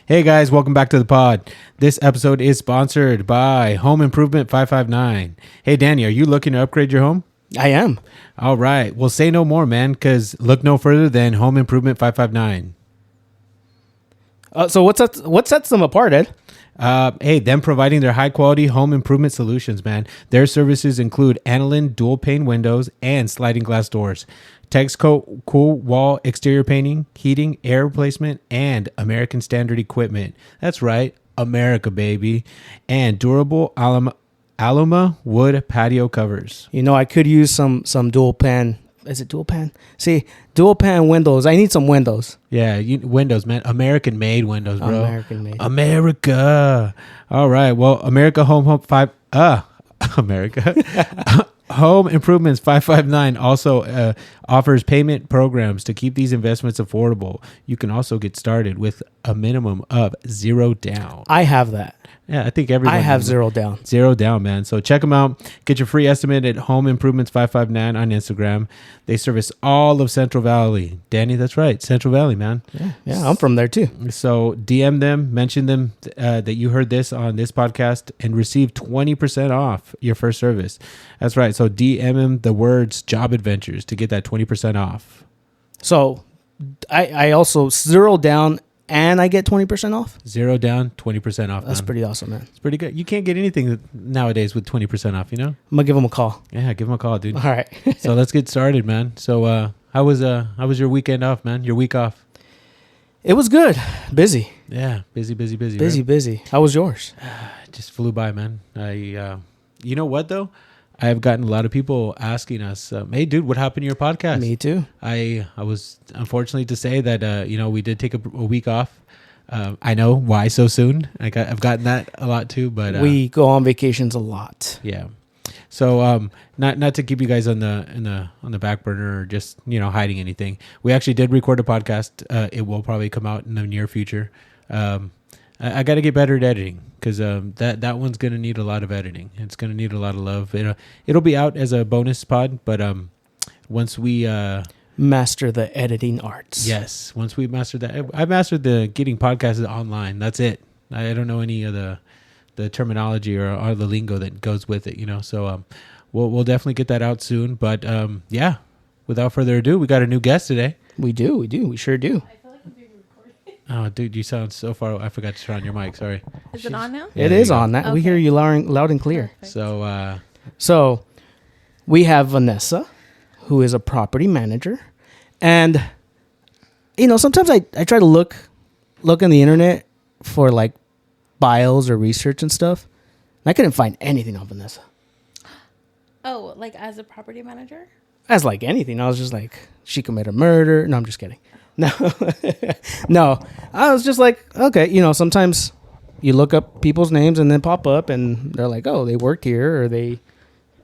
Hey guys, welcome back to the pod. This episode is sponsored by Home Improvement 559. Hey Danny, are you looking to upgrade your home? I am. All right. Well, say no more, man, because look no further than Home Improvement 559. So what sets them apart, Ed? Hey, them providing their high quality home improvement solutions, man. Their services include aniline dual pane windows and sliding glass doors, Texcoat cool wall exterior painting, heating, air replacement, and American standard equipment. That's right, America, baby. And durable Aluma wood patio covers. You know, I could use some dual pan. Is it dual pan? See, dual pan windows. I need some windows. Yeah, windows, man. American made windows, bro. American made. America. All right. Well, America Home Improvements 559 also offers payment programs to keep these investments affordable. You can also get started with a minimum of $0 down. I have that. Yeah, I think everyone. I have $0 down. $0 down, man. So check them out. Get your free estimate at Home Improvements 559 on Instagram. They service all of Central Valley. Danny, that's right. Central Valley, man. Yeah, I'm from there too. So DM them, mention them that you heard this on this podcast and receive 20% off your first service. That's right. So DM them the words job adventures to get that 20% off. So I also $0 down and I get 20% off. $0 down, 20% off. That's man. pretty awesome, man. It's pretty good. You can't get anything nowadays with 20% off, you know? I'm gonna give them a call. Yeah, give them a call, dude. All right. So let's get started, man. So how was your weekend off, man? Your week off? It was good. Busy. Yeah, busy. Busy. How was yours? It just flew by, man. You know what though? I have gotten a lot of people asking us, "Hey, dude, what happened to your podcast?" Me too. I was unfortunately to say that we did take a week off. I know why so soon. I've gotten that a lot too, but we go on vacations a lot. Yeah. So not to keep you guys on the back burner or just hiding anything. We actually did record a podcast. It will probably come out in the near future. I got to get better at editing because that one's gonna need a lot of editing. It's gonna need a lot of love. It'll be out as a bonus pod, but once we master the editing arts. Yes, once we master that, I mastered the getting podcasts online. That's it. I don't know any of the terminology or the lingo that goes with it. So we'll definitely get that out soon. But yeah, without further ado, we got a new guest today. We do. We sure do. Oh, dude, you sound so far. I forgot to turn on your mic. Sorry. Is it on now? It is on. That we hear you loud and clear. Perfect. So we have Vanessa, who is a property manager, and sometimes I try to look on the internet for like bios or research and stuff, and I couldn't find anything on Vanessa. Oh, like as a property manager? As like anything, I was just like, she committed murder. No, I'm just kidding. No, no. I was just like, okay, sometimes you look up people's names and then pop up and they're like, oh, they worked here or they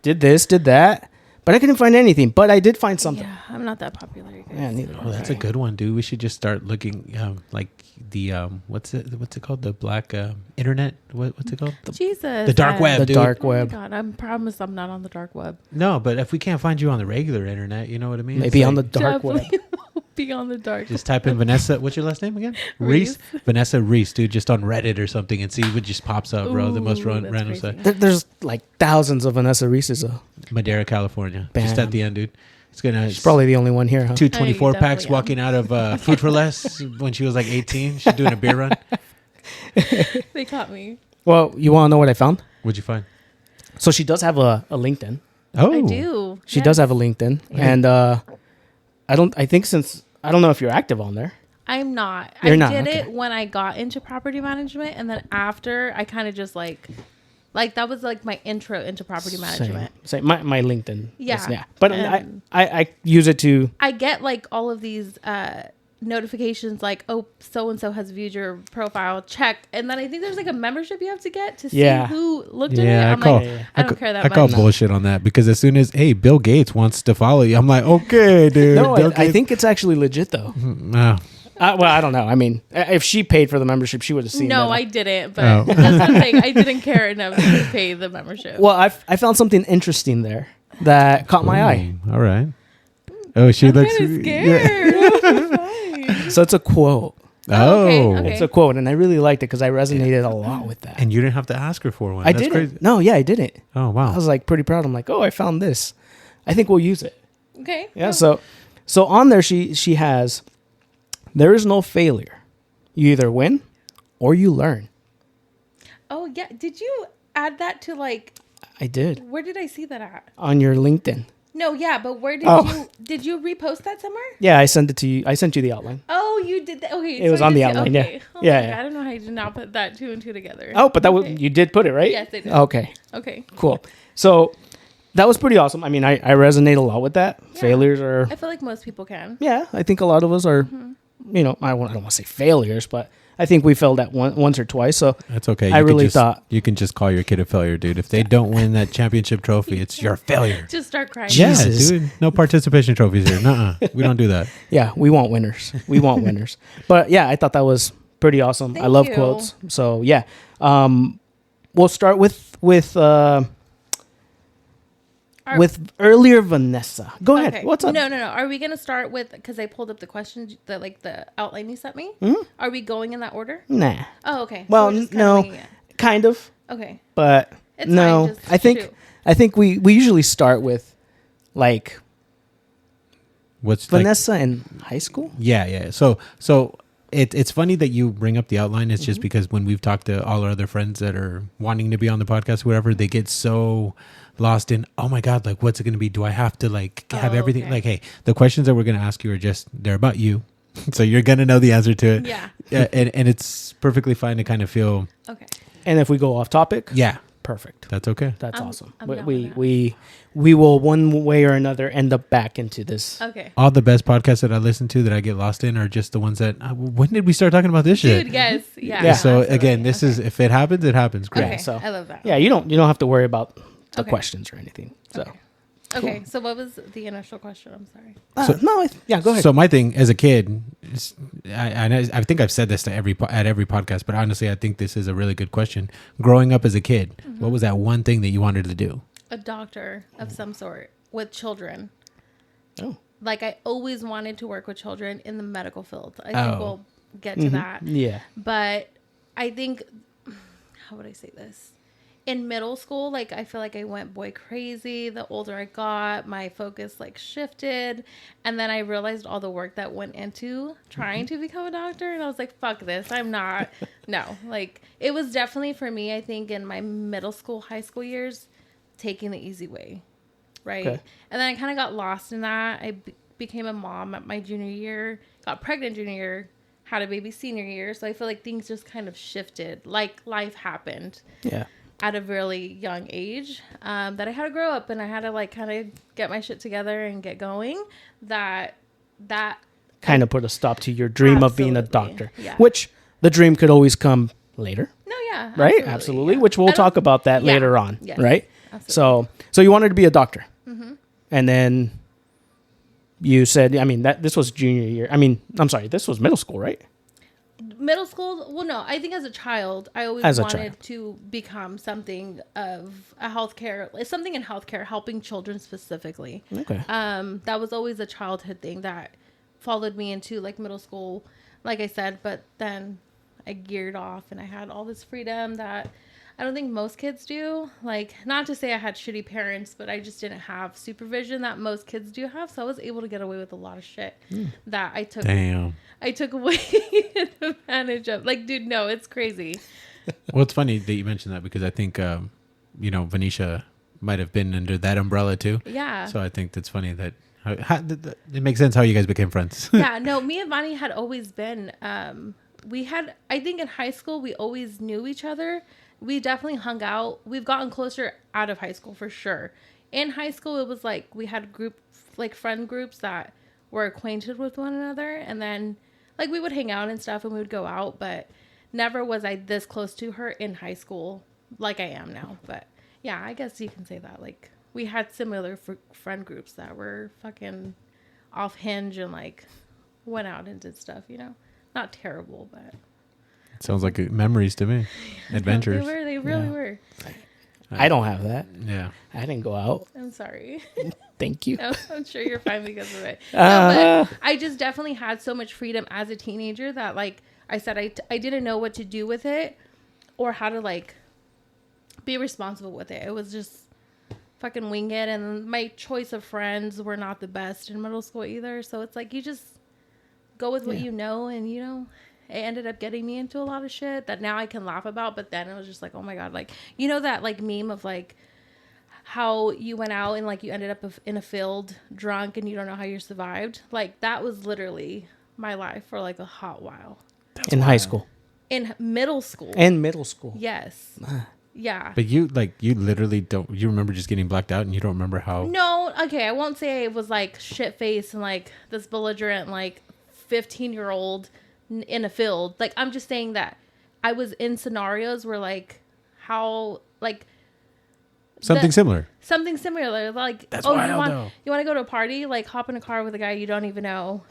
did this, did that. But I couldn't find anything. But I did find something. Yeah, I'm not that popular, you guys. Yeah, neither. Oh, that's a good one, dude. We should just start looking like the what's it called? The black internet. What's it called? Jesus. The dark web. The dude. dark Oh web. my God, I promise I'm not on the dark web. No, but if we can't find you on the regular internet, you know what I mean? Maybe It's on the like, dark web. Definitely be on the dark. just type in Vanessa. What's your last name again? Reese. Vanessa Reese, dude. Just on Reddit or something and see what just pops up, bro. The most Ooh, that's random crazy. stuff. There's like thousands of Vanessa Reese's. Though. Madera, California. Just Bam. at the end, dude. It's gonna. She's probably the only one here, huh? Two 24 you packs definitely walking out of Food for Less when she was like 18. She's doing a beer run. They caught me. Well, you want to know what I found? What'd you find? So she does have a LinkedIn. Oh, I do. She does have a LinkedIn, and I don't know if you're active on there. I'm not. You're I not, did okay. it when I got into property management, and then after I kind of just like that was like my intro into property management. Same. My LinkedIn. Yeah. But I use it to. I get like all of these notifications like, oh, so and so has viewed your profile, check, and then I think there's like a membership you have to get to see who looked at it. I'm like, I don't care that I much. call bullshit on that because as soon as Bill Gates wants to follow you, I'm like, okay, dude. No, Bill I think it's actually legit though. No. Well, I don't know. I mean, if she paid for the membership, she would have seen. No, that. I didn't. But that's the thing. I didn't care enough to pay the membership. Well, I found something interesting there that caught my eye. All right. Oh, she I'm looks kind of scared. So it's a quote. Oh, It's a quote, and I really liked it because I resonated a lot with that. and you didn't have to ask her for one. I That's didn't. crazy. No, yeah, I didn't. Oh, wow. I was like pretty proud. I'm like, oh, I found this. I think we'll use it. Okay. Yeah. So on there, she has, there is no failure. You either win or you learn. Oh yeah. Did you add that to like? I did Where did I see that at? on your LinkedIn. No, yeah, but where did you repost that somewhere? Yeah, I sent it to you. I sent you the outline. Oh, you did that. Okay, It was I on did the see- outline, okay. yeah. Oh Yeah, my yeah. God, I don't know how you did not put that 2 and 2 together. Oh, but that was, Okay. you did put it, right? Yes, I did. Okay, Okay. cool. So that was pretty awesome. I mean, I resonate a lot with that. Yeah. Failures are, I feel like most people can. yeah, I think a lot of us are, you know, I don't want to say failures, but I think we failed at once or twice. So That's okay. I You can really just- thought- you can just call your kid a failure, dude. If they don't win that championship trophy, it's your failure. Just start crying. Jesus. Yeah, dude. No participation trophies here. Nuh-uh. We don't do that. yeah, we want winners. We want winners. But yeah, I thought that was pretty awesome. I Thank love you. quotes. So yeah, we'll start with earlier Vanessa. Go Okay. ahead. What's up? No. Are we gonna start with because I pulled up the questions, the outline you sent me? Mhm. Are we going in that order? Nah. Oh, okay. So Well, we're just kinda no, winging it. kind of, Okay. but It's no. fine, just shoot. I think we usually start with like What's like, Vanessa in high school. yeah. So it's funny that you bring up the outline. It's just because when we've talked to all our other friends that are wanting to be on the podcast, whatever, they get so lost in, oh my God, like what's it going to be? Do I have to like have Oh, everything? okay. Like, hey, the questions that we're going to ask you are just, they're about you. So you're going to know the answer to it. Yeah. And it's perfectly fine to kind of feel, Okay. And if we go off topic, yeah, perfect. that's okay. That's I'm- awesome. I'm We down we, with that. we will one way or another end up back into this. Okay. All the best podcasts that I listen to that I get lost in are just the ones that, when did we start talking about this shit? Dude, yes. Yeah. Yeah. So absolutely. again, this is, if it happens, it happens. Great. Okay. Yeah, so- I love that. Yeah, you don't have to worry about the Okay. questions or anything. So Okay. Okay. So what was the initial question? I'm sorry. yeah, go ahead. So my thing as a kid, I think I've said this to every podcast, but honestly, I think this is a really good question. Growing up as a kid, what was that one thing that you wanted to do? A doctor of some sort with children. Oh. Like I always wanted to work with children in the medical field. I think Oh. we'll get to that. Yeah. But I think, how would I say this? In middle school, like I feel like I went boy crazy. The older I got, my focus like shifted. And then I realized all the work that went into trying to become a doctor. And I was like, fuck this. I'm not. No, like it was definitely for me, I think in my middle school, high school years, taking the easy way. Right. Okay. And then I kind of got lost in that. I became a mom at my junior year, got pregnant junior year, had a baby senior year. So I feel like things just kind of shifted. Like life happened. Yeah. At a really young age, that I had to grow up and I had to like kind of get my shit together and get going. That Kind of put a stop to your dream of being a Absolutely. doctor, Yeah. which the dream could always come later, no, yeah, right? Absolutely. yeah. Which we'll I don't- talk about that yeah, later on, yes, right? absolutely. So you wanted to be a doctor, and then you said, I mean, that this was junior year. I mean, I'm sorry, this was middle school, right? Middle school, well, no, I think as a child, I always As a wanted child. to become something of a healthcare, something in healthcare, helping children specifically. Okay. That was always a childhood thing that followed me into like middle school, like I said, but then I geared off and I had all this freedom that I don't think most kids do. Like, not to say I had shitty parents, but I just didn't have supervision that most kids do have. So I was able to get away with a lot of shit that I took Damn. away advantage of. Like, dude, no, it's crazy. Well, it's funny that you mentioned that because I think, Venetia might have been under that umbrella too. Yeah. So I think that's funny that it makes sense how you guys became friends. Yeah, no, me and Vani had always been, I think in high school, we always knew each other. We definitely hung out. We've gotten closer out of high school for sure. In high school, it was like we had friend groups that were acquainted with one another. And then like we would hang out and stuff and we would go out, but never was I this close to her in high school like I am now. But yeah, I guess you can say that. Like we had similar friend groups that were fucking off hinge and like went out and did stuff, not terrible, but Sounds like memories to me. Adventures. they really were. I don't have that. Yeah. I didn't go out. I'm sorry. Thank you. No, I'm sure you're fine because of it. No, but I just definitely had so much freedom as a teenager that like I said I didn't know what to do with it or how to like be responsible with it. It was just fucking wing it, and my choice of friends were not the best in middle school either. So it's like you just go with what you know, and you know, it ended up getting me into a lot of shit that now I can laugh about. But then it was just like, oh my god, like you know that like meme of like how you went out and like you ended up in a field drunk and you don't know how you survived. Like that was literally my life for like a hot while. In high school. In middle school. And middle school. Yes. Yeah. But you literally don't, you remember just getting blacked out and you don't remember how? No, okay, I won't say it was like shit faced and like this belligerent like 15-year-old in a field. Like I'm just saying that I was in scenarios where like how like Something similar. Something similar. Like That's oh wild, you want to go to a party? Like hop in a car with a guy you don't even know.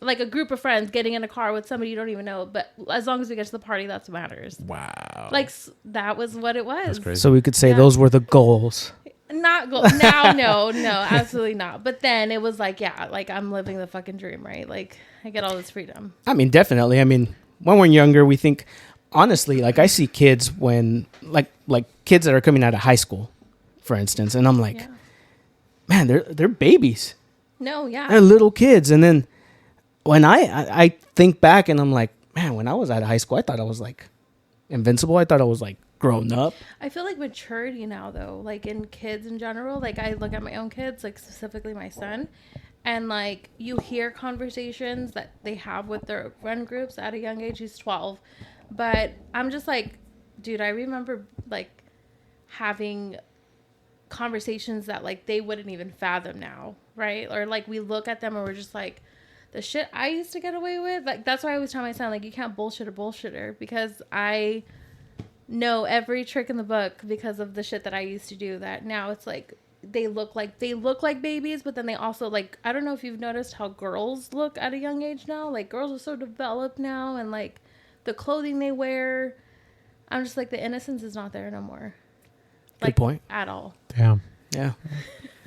Like a group of friends getting in a car with somebody you don't even know, but as long as we get to the party, that's what matters. Wow. Like that was what it was. That's crazy. So we could say those were the goals. Not go now, no, absolutely not. But then it was like, yeah, like I'm living the fucking dream, right? Like I get all this freedom. I mean, definitely. I mean, when we're younger, we think, honestly, like I see kids when, like kids that are coming out of high school, for instance, and I'm like, man, they're babies. No, yeah. They're little kids. And then when I think back and I'm like, man, when I was out of high school, I thought I was like invincible. I thought I was like grown up. I feel like maturity now, though, like in kids in general. Like I look at my own kids, like specifically my son, and like you hear conversations that they have with their friend groups at a young age. He's 12, but I'm just like, dude, I remember like having conversations that like they wouldn't even fathom now, right? Or like we look at them and we're just like, the shit I used to get away with. Like that's why I always tell my son, like, you can't bullshit a bullshitter, because I know every trick in the book because of the shit that I used to do. That now it's like they look like babies, but then they also like, I don't know if you've noticed how girls look at a young age now. Like girls are so developed now, and like the clothing they wear, I'm just like, the innocence is not there no more. Like, good point. At all. Damn. Yeah.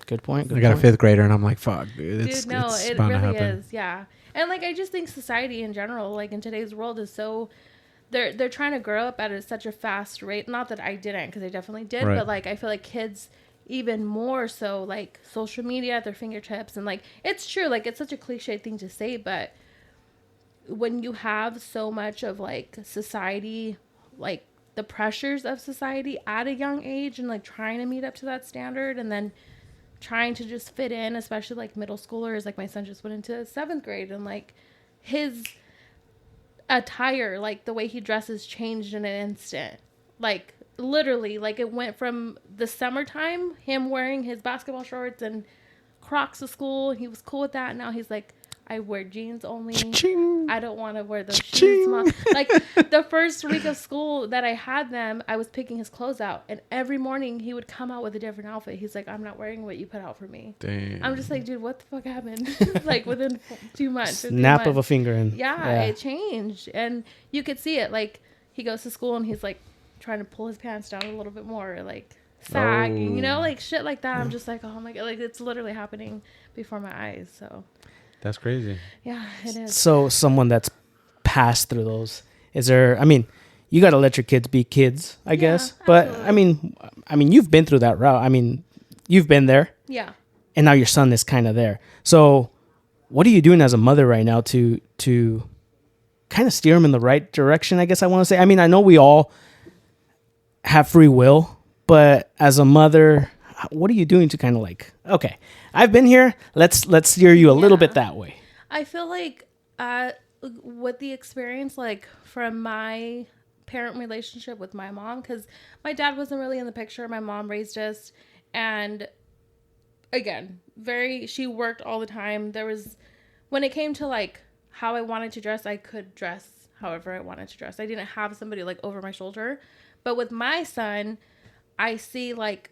Good point. I got a 5th grader and I'm like, fuck, dude. Dude, no, it really is. Yeah. And like, I just think society in general, like in today's world, is so, they're trying to grow up at such a fast rate. Not that I didn't, because I definitely did, right. But like, I feel like kids even more so, like social media at their fingertips. And like, it's true, like it's such a cliche thing to say, but when you have so much of like society, like the pressures of society at a young age, and like trying to meet up to that standard, and then trying to just fit in, especially like middle schoolers. Like my son just went into 7th grade, and like his attire, like the way he dresses, changed in an instant. Like literally, like it went from the summertime, him wearing his basketball shorts and Crocs to school, he was cool with that. Now he's like, I wear jeans only. Cha-ching. I don't want to wear those Cha-ching. shoes, Mom. Like the first week of school that I had them, I was picking his clothes out, and every morning he would come out with a different outfit. He's like, I'm not wearing what you put out for me. Damn. I'm just like, dude, what the fuck happened? Like within 2 months. or 3 Snap months. of a finger. And Yeah, it changed. And you could see it. Like he goes to school and he's like trying to pull his pants down a little bit more, or like sagging, you know, like shit like that. I'm just like, oh my God, like it's literally happening before my eyes. So That's crazy. yeah, it is. So someone that's passed through those, is there, I mean, you got to let your kids be kids, I guess. But absolutely. I mean, you've been through that route. I mean, you've been there. Yeah. And now your son is kind of there. So what are you doing as a mother right now to kind of steer him in the right direction, I guess I want to say? I mean, I know we all have free will, but as a mother, what are you doing to kind of like, okay, I've been here, let's steer you a little bit that way? I feel like with the experience, like from my parent relationship with my mom, because my dad wasn't really in the picture. My mom raised us, and again, she worked all the time. There was, when it came to like how I wanted to dress, I could dress however I wanted to dress. I didn't have somebody like over my shoulder. But with my son, I see like,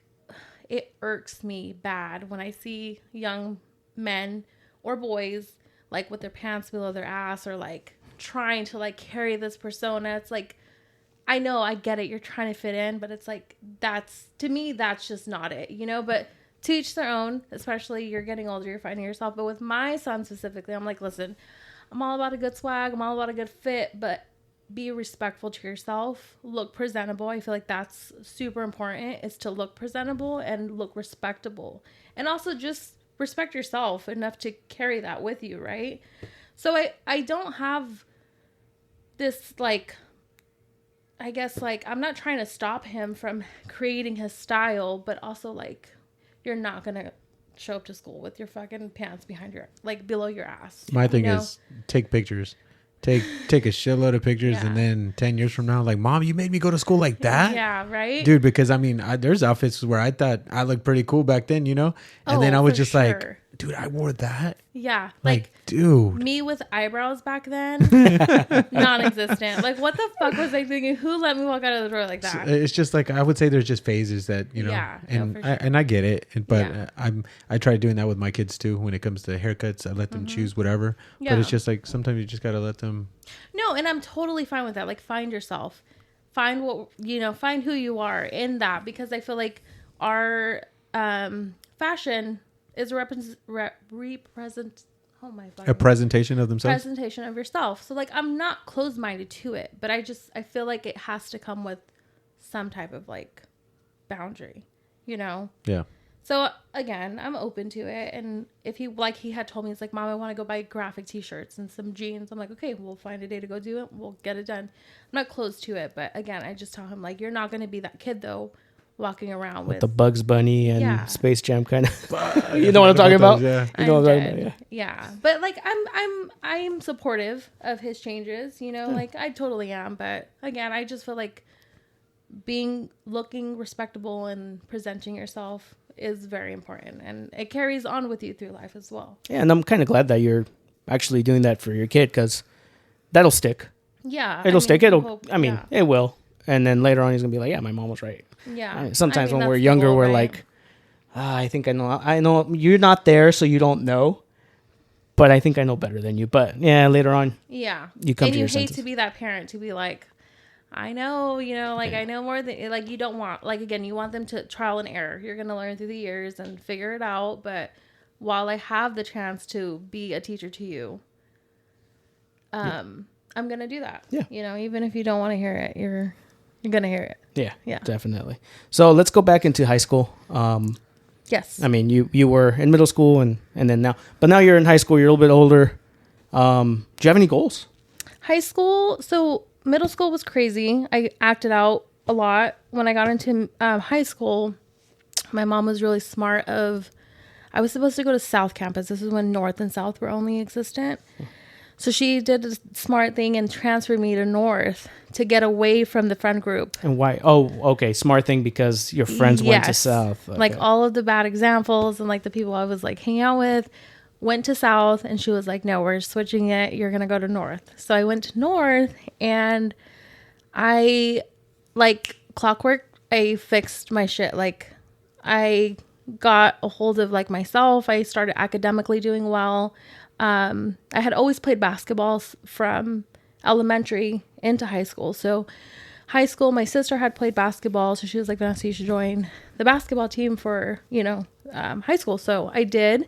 it irks me bad when I see young men or boys like with their pants below their ass, or like trying to like carry this persona. It's like, I know, I get it, you're trying to fit in, but it's like, to me, that's just not it, you know? But to each their own, especially you're getting older, you're finding yourself. But with my son specifically, I'm like, listen, I'm all about a good swag. I'm all about a good fit, but be respectful to yourself. Look presentable. I feel like that's super important, is to look presentable and look respectable. And also just respect yourself enough to carry that with you, right? So I don't have this, like, I guess, like, I'm not trying to stop him from creating his style, but also, like, you're not going to show up to school with your fucking pants behind your, like, below your ass. My thing is take pictures. Take a shitload of pictures, Yeah. and then 10 years from now, like, Mom, you made me go to school like that? Yeah, right? Dude, because I mean, there's outfits where I thought I looked pretty cool back then, you know? And then I was for just sure. like, dude, I wore that? Yeah. Like, dude. Me with eyebrows back then, non-existent. Like, what the fuck was I thinking? Who let me walk out of the door like that? It's just like, I would say there's just phases that, you know, Yeah, and for sure. and I get it, but Yeah. I try doing that with my kids too. When it comes to haircuts, I let them choose whatever. Yeah. But it's just like sometimes you just gotta let them. No, and I'm totally fine with that. Like, find yourself, find what, find who you are in that, because I feel like our fashion is represent. Oh my god. A presentation of themselves. Presentation of yourself. So, like, I'm not closed-minded to it, but I feel like it has to come with some type of, like, boundary, you know? Yeah. So again, I'm open to it. And if he had told me, it's like, Mom, I want to go buy graphic t-shirts and some jeans. I'm like, okay, we'll find a day to go do it. We'll get it done. I'm not closed to it. But again, I just tell him, like, you're not going to be that kid though, walking around with The Bugs Bunny and Yeah. Space Jam kind of. You know what I'm talking about? Yeah. You know I'm what I'm talking dead. about? Yeah. But like, I'm supportive of his changes, like I totally am. But again, I just feel like looking respectable and presenting yourself is very important, and it carries on with you through life as well. Yeah, and I'm kind of glad that you're actually doing that for your kid, because that'll stick. Yeah. It'll stick. It'll. Hope, I mean, it will. And then later on, he's gonna be like, "Yeah, my mom was right." yeah. Sometimes I mean, when we're that's the younger, goal, we're right? like, I think I know. I know you're not there, so you don't know. But I think I know better than you. But yeah, later on, yeah. you come and to you your hate senses. to be that parent to be like, I know, like, I know more than, like, you don't want, like, again, you want them to trial and error. You're going to learn through the years and figure it out. But while I have the chance to be a teacher to you, I'm going to do that. Yeah. Even if you don't want to hear it, you're going to hear it. Yeah, definitely. So let's go back into high school. Yes. I mean, you were in middle school and then now, but now you're in high school. You're a little bit older. Do you have any goals? High school. So middle school was crazy. I acted out a lot. When I got into high school, my mom was really smart I was supposed to go to South Campus. This is when North and South were only existent. So she did a smart thing and transferred me to North to get away from the friend group. And why? Oh, okay. Smart thing, because your friends went to Yes. South. Okay. Like, all of the bad examples and, like, the people I was, like, hanging out with went to South, and she was like, no, we're switching it. You're going to go to North. So I went to North, and I, like clockwork, I fixed my shit. Like, I got a hold of, like, myself. I started academically doing well. I had always played basketball from elementary into high school. So high school, my sister had played basketball. So she was like, Vanessa, you should join the basketball team for, high school. So I did.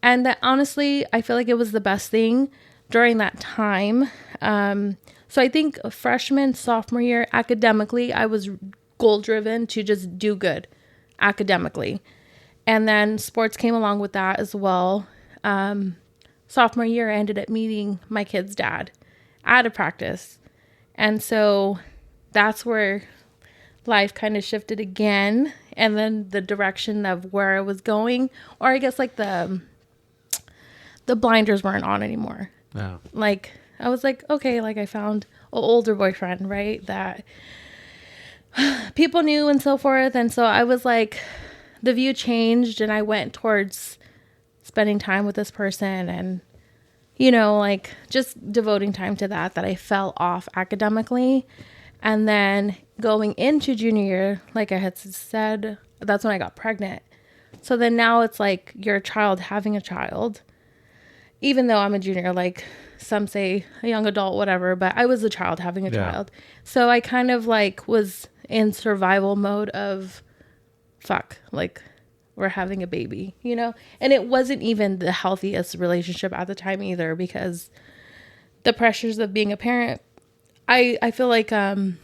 And that, honestly, I feel like it was the best thing during that time. So I think freshman, sophomore year, academically, I was goal driven to just do good academically. And then sports came along with that as well. Sophomore year, I ended up meeting my kid's dad at a practice. And so that's where life kind of shifted again. And then the direction of where I was going, or I guess, like, the blinders weren't on anymore. No. Like, I was like, okay, like, I found an older boyfriend, right? That people knew and so forth. And so I was like, the view changed, and I went towards spending time with this person and, like, just devoting time to that I fell off academically. And then going into junior year, like I had said, that's when I got pregnant. So then now it's like you're a child having a child, even though I'm a junior, like some say a young adult, whatever, but I was a child having a child. So I kind of, like, was in survival mode of, fuck, like, we're having a baby, and it wasn't even the healthiest relationship at the time either, because the pressures of being a parent, I feel like I don't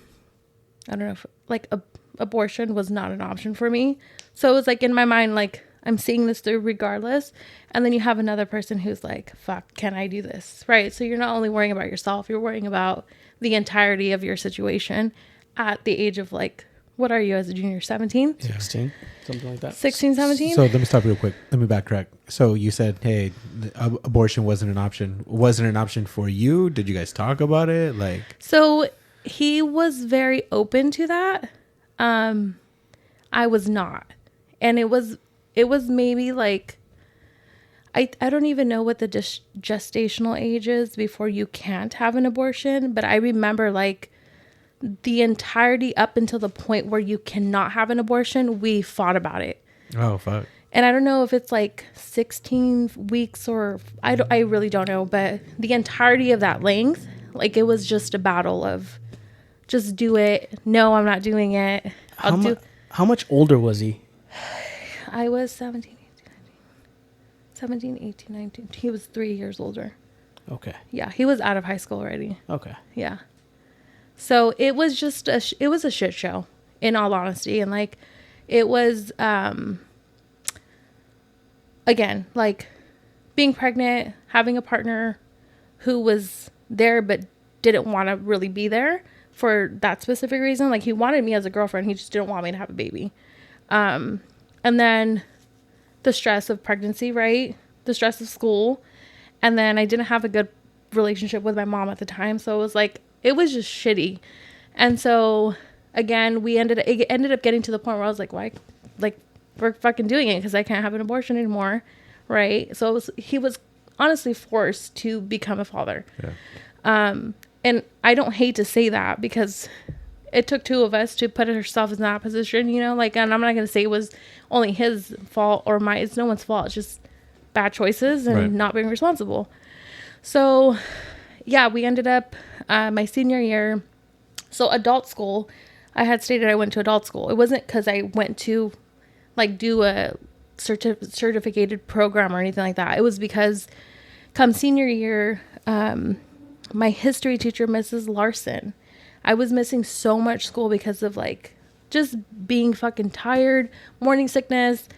know if like abortion was not an option for me. So it was like in my mind, like I'm seeing this through regardless. And then you have another person who's like, fuck, can I do this? Right. So you're not only worrying about yourself, you're worrying about the entirety of your situation at the age of like, what are you as a junior? 17? 16, something like that. 16, 17? So let me stop real quick. Let me backtrack. So you said, hey, abortion wasn't an option. Wasn't an option for you? Did you guys talk about it? Like, So he was very open to that. I was not. And it was maybe like, I don't even know what the gestational age is before you can't have an abortion. But I remember like the entirety up until the point where you cannot have an abortion, we fought about it. oh, fuck. And I don't know if it's like 16 weeks or I really don't know. But the entirety of that length, like it was just a battle of just do it. No, I'm not doing it. How much older was he? I was 17, 18, 19. He was 3 years older. Okay. Yeah, he was out of high school already. Okay. Yeah. So it was just it was a shit show, in all honesty. And like, it was, again, like being pregnant, having a partner who was there but didn't want to really be there for that specific reason. Like he wanted me as a girlfriend. He just didn't want me to have a baby. And then the stress of pregnancy, right? The stress of school. And then I didn't have a good relationship with my mom at the time. So it was like, it was just shitty. And so again, it ended up getting to the point where I was like, why, like we're fucking doing it because I can't have an abortion anymore. Right. So he was honestly forced to become a father. Yeah. And I don't hate to say that because it took two of us to put ourselves in that position, you know, like, and I'm not going to say it was only his fault or it's no one's fault. It's just bad choices and not being responsible. So yeah, we ended up, my senior year. So adult school, I had stated I went to adult school. It wasn't because I went to like do a certificated program or anything like that. It was because come senior year, my history teacher, Mrs. Larson, I was missing so much school because of like just being fucking tired, morning sickness,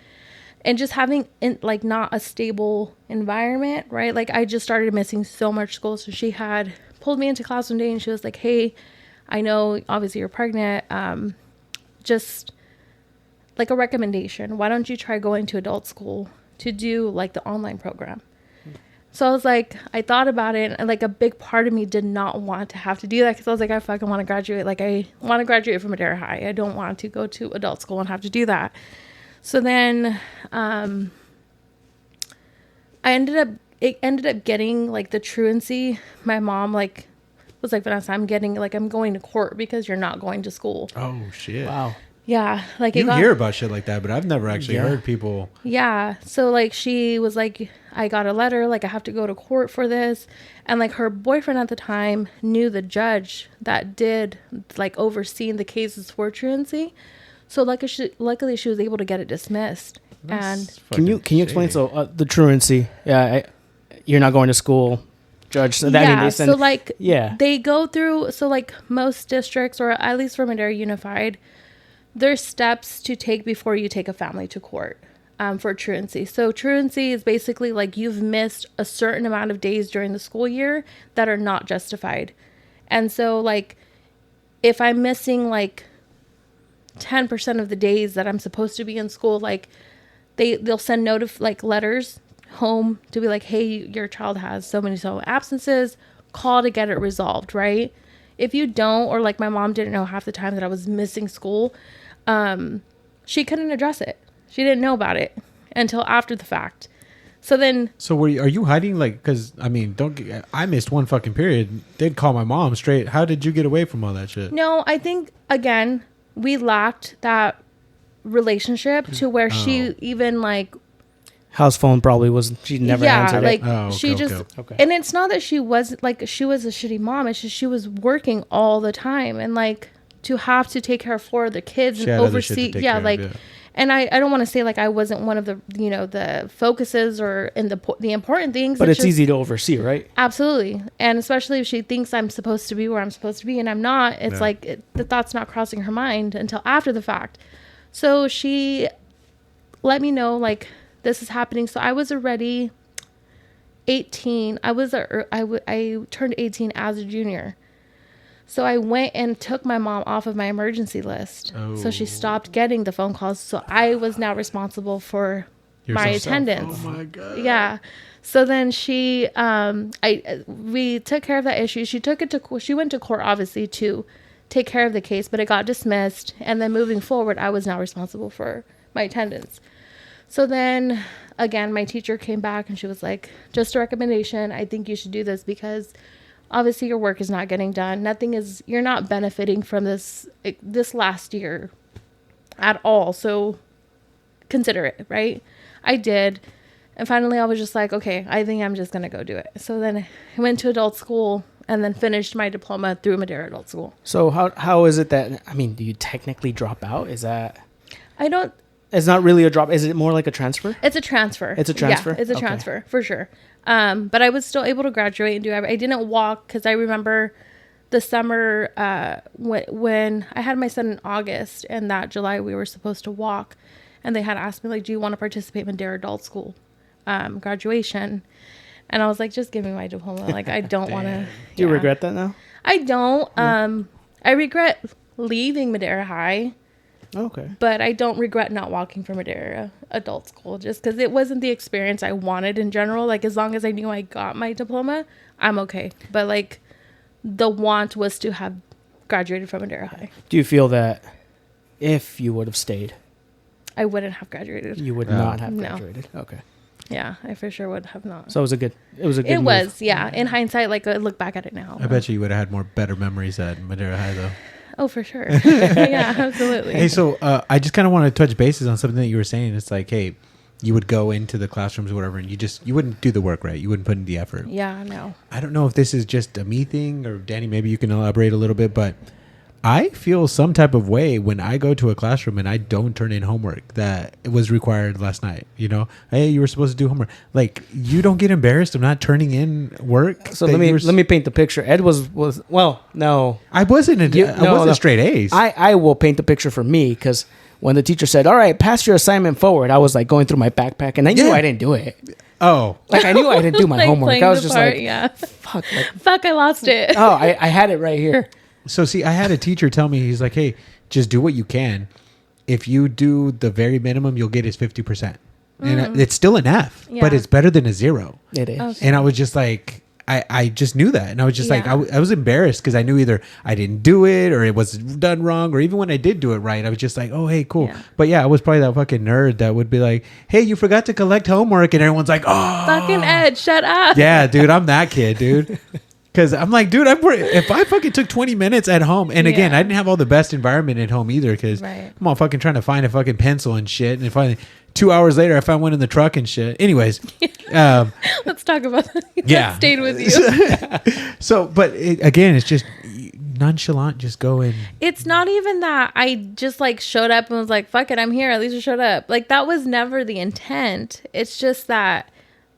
and just having like not a stable environment, right? Like I just started missing so much school. So she had pulled me into class one day and she was like, hey, I know obviously you're pregnant. Just like a recommendation. Why don't you try going to adult school to do like the online program? So I was like, I thought about it, and like a big part of me did not want to have to do that because I was like, I fucking want to graduate. Like I want to graduate from Madera High. I don't want to go to adult school and have to do that. So then it ended up getting like the truancy. My mom like was like, Vanessa, I'm going to court because you're not going to school. Oh, shit. Wow. Yeah. Like you hear about shit like that, but I've never actually heard people. Yeah. So like she was like, I got a letter, like I have to go to court for this. And like her boyfriend at the time knew the judge that did like overseeing the cases for truancy. So luckily she was able to get it dismissed. And can you explain the truancy? Yeah, you're not going to school, judge. So they go through. So like most districts, or at least for Madera Unified, there's steps to take before you take a family to court for truancy. So truancy is basically like you've missed a certain amount of days during the school year that are not justified. And so like if I'm missing like 10% of the days that I'm supposed to be in school, like they'll send letters home to be like, hey, your child has so many absences, call to get it resolved, right? If you don't, or like my mom didn't know half the time that I was missing school, she couldn't address it. She didn't know about it until after the fact. So are you hiding? Like, because I mean, I missed one fucking period. They'd call my mom straight. How did you get away from all that shit? No, I think again we lacked that relationship to where she even like house phone probably wasn't. She never answered like it. she just okay. And it's not that she was like she was a shitty mom. It's just she was working all the time and like to have to take care of 4 other kids and oversee. And I don't want to say like I wasn't one of the, you know, the focuses or in the important things. But it's just, easy to oversee, right? Absolutely. And especially if she thinks I'm supposed to be where I'm supposed to be and I'm not, it's Yeah. like the thought's not crossing her mind until after the fact. So she let me know like this is happening. So I was already 18. I turned 18 as a junior. So I went and took my mom off of my emergency list. So she stopped getting the phone calls. So I was now responsible for my attendance. Oh my God. Yeah. So then we took care of that issue. She went to court obviously to take care of the case, but it got dismissed. And then moving forward, I was now responsible for my attendance. So then again, my teacher came back and she was like, just a recommendation. I think you should do this because obviously your work is not getting done. You're not benefiting from this last year at all. So consider it, right? I did. And finally I was just like, okay, I think I'm just going to go do it. So then I went to adult school and then finished my diploma through Madera Adult School. So how is it that, I mean, do you technically drop out? It's not really a drop. Is it more like a transfer? It's a transfer. It's a transfer? Yeah, it's a Okay. transfer for sure. But I was still able to graduate and do everything. I didn't walk because I remember the summer when I had my son in August and that July we were supposed to walk. And they had asked me, like, do you want to participate in Madera Adult School graduation? And I was like, just give me my diploma. Like, I don't want to. Do you regret that now? I don't. I regret leaving Madera High. Okay. But I don't regret not walking from Madera Adult School just because it wasn't the experience I wanted in general. Like, as long as I knew I got my diploma, I'm okay. But, like, the want was to have graduated from Madera High. Do you feel that if you would have stayed, I wouldn't have graduated. you would not have graduated? Okay. Yeah, I for sure would have not. So it was a good move. Yeah. In hindsight, like, I look back at it now. I bet you would have had more better memories at Madera High, though. Oh, for sure. Yeah, absolutely. Hey, so I just kind of want to touch bases on something that you were saying. It's like, hey, you would go into the classrooms or whatever, and you wouldn't do the work right. You wouldn't put in the effort. Yeah, no. I don't know if this is just a me thing, or Danny, maybe you can elaborate a little bit, but I feel some type of way when I go to a classroom and I don't turn in homework that was required last night. You know, hey, you were supposed to do homework. Like, you don't get embarrassed of not turning in work. So let me paint the picture. Ed was well, no, I wasn't. I wasn't straight A's. I will paint the picture for me because when the teacher said, "All right, pass your assignment forward," I was like going through my backpack and I knew I didn't do it. Oh, Like I knew I didn't do my Like, homework. playing I was the just part, like, yeah. fuck, I lost it. oh, I had it right here. so see, I had a teacher tell me, he's like, hey, just do what you can. If you do the very minimum, you'll get his 50%. And it's still an F, but Yeah. it's better than a 0. It is. Okay. And I was just like, I just knew that. And I was just like, Yeah. I was embarrassed because I knew either I didn't do it or it was done wrong. Or even when I did do it right, I was just like, oh, hey, cool. Yeah. But yeah, I was probably that fucking nerd that would be like, hey, you forgot to collect homework. And everyone's like, oh. Fucking Ed, shut up. Yeah, dude, I'm that kid, dude. Because I'm like, dude, if I fucking took 20 minutes at home, and again, Yeah. I didn't have all the best environment at home either, because Right. I'm all fucking trying to find a fucking pencil and shit, and finally 2 hours later, I found one in the truck and shit. Anyways, Let's talk about that. Yeah. That stayed with you. so, but again, it's just nonchalant, just go in. It's not even that I just like showed up and was like, fuck it, I'm here. At least I showed up. Like, that was never the intent. It's just that,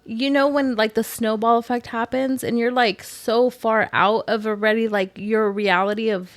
you know, when like the snowball effect happens and you're like so far out of already like your reality of,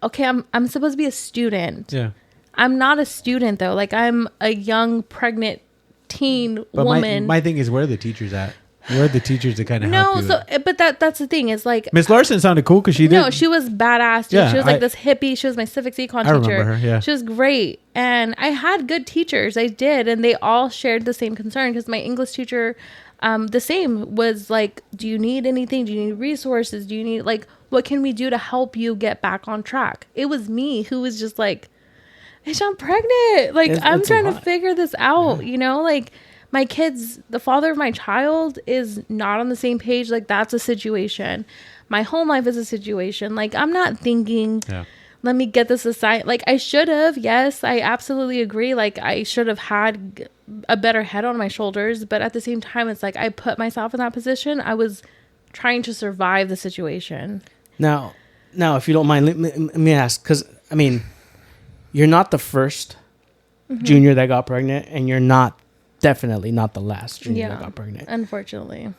okay, I'm supposed to be a student. Yeah. I'm not a student though. Like, I'm a young pregnant teen But woman. my thing is, where are the teachers at? Where are the teachers to kind of help no, you? so but that's the thing. Is like, Miss Larson sounded cool because she did. no, she was badass. Dude. Yeah, She was like this hippie. She was my civics econ I teacher. remember her, yeah. She was great. And I had good teachers. I did. And they all shared the same concern because my English teacher, the same, was like, do you need anything? Do you need resources? Do you need, like, what can we do to help you get back on track? It was me who was just like, bitch, I'm pregnant. Like, I'm it's a trying to lot. figure this out, you know? Like, my kids, the father of my child is not on the same page. Like, that's a situation. My home life is a situation. Like, I'm not thinking, Yeah. let me get this aside. Like, I should have. Yes, I absolutely agree. Like, I should have had a better head on my shoulders. But at the same time, it's like I put myself in that position. I was trying to survive the situation. Now, if you don't mind, let me ask, because I mean, you're not the first junior that got pregnant, and you're definitely not the last junior that Yeah. got pregnant. Unfortunately.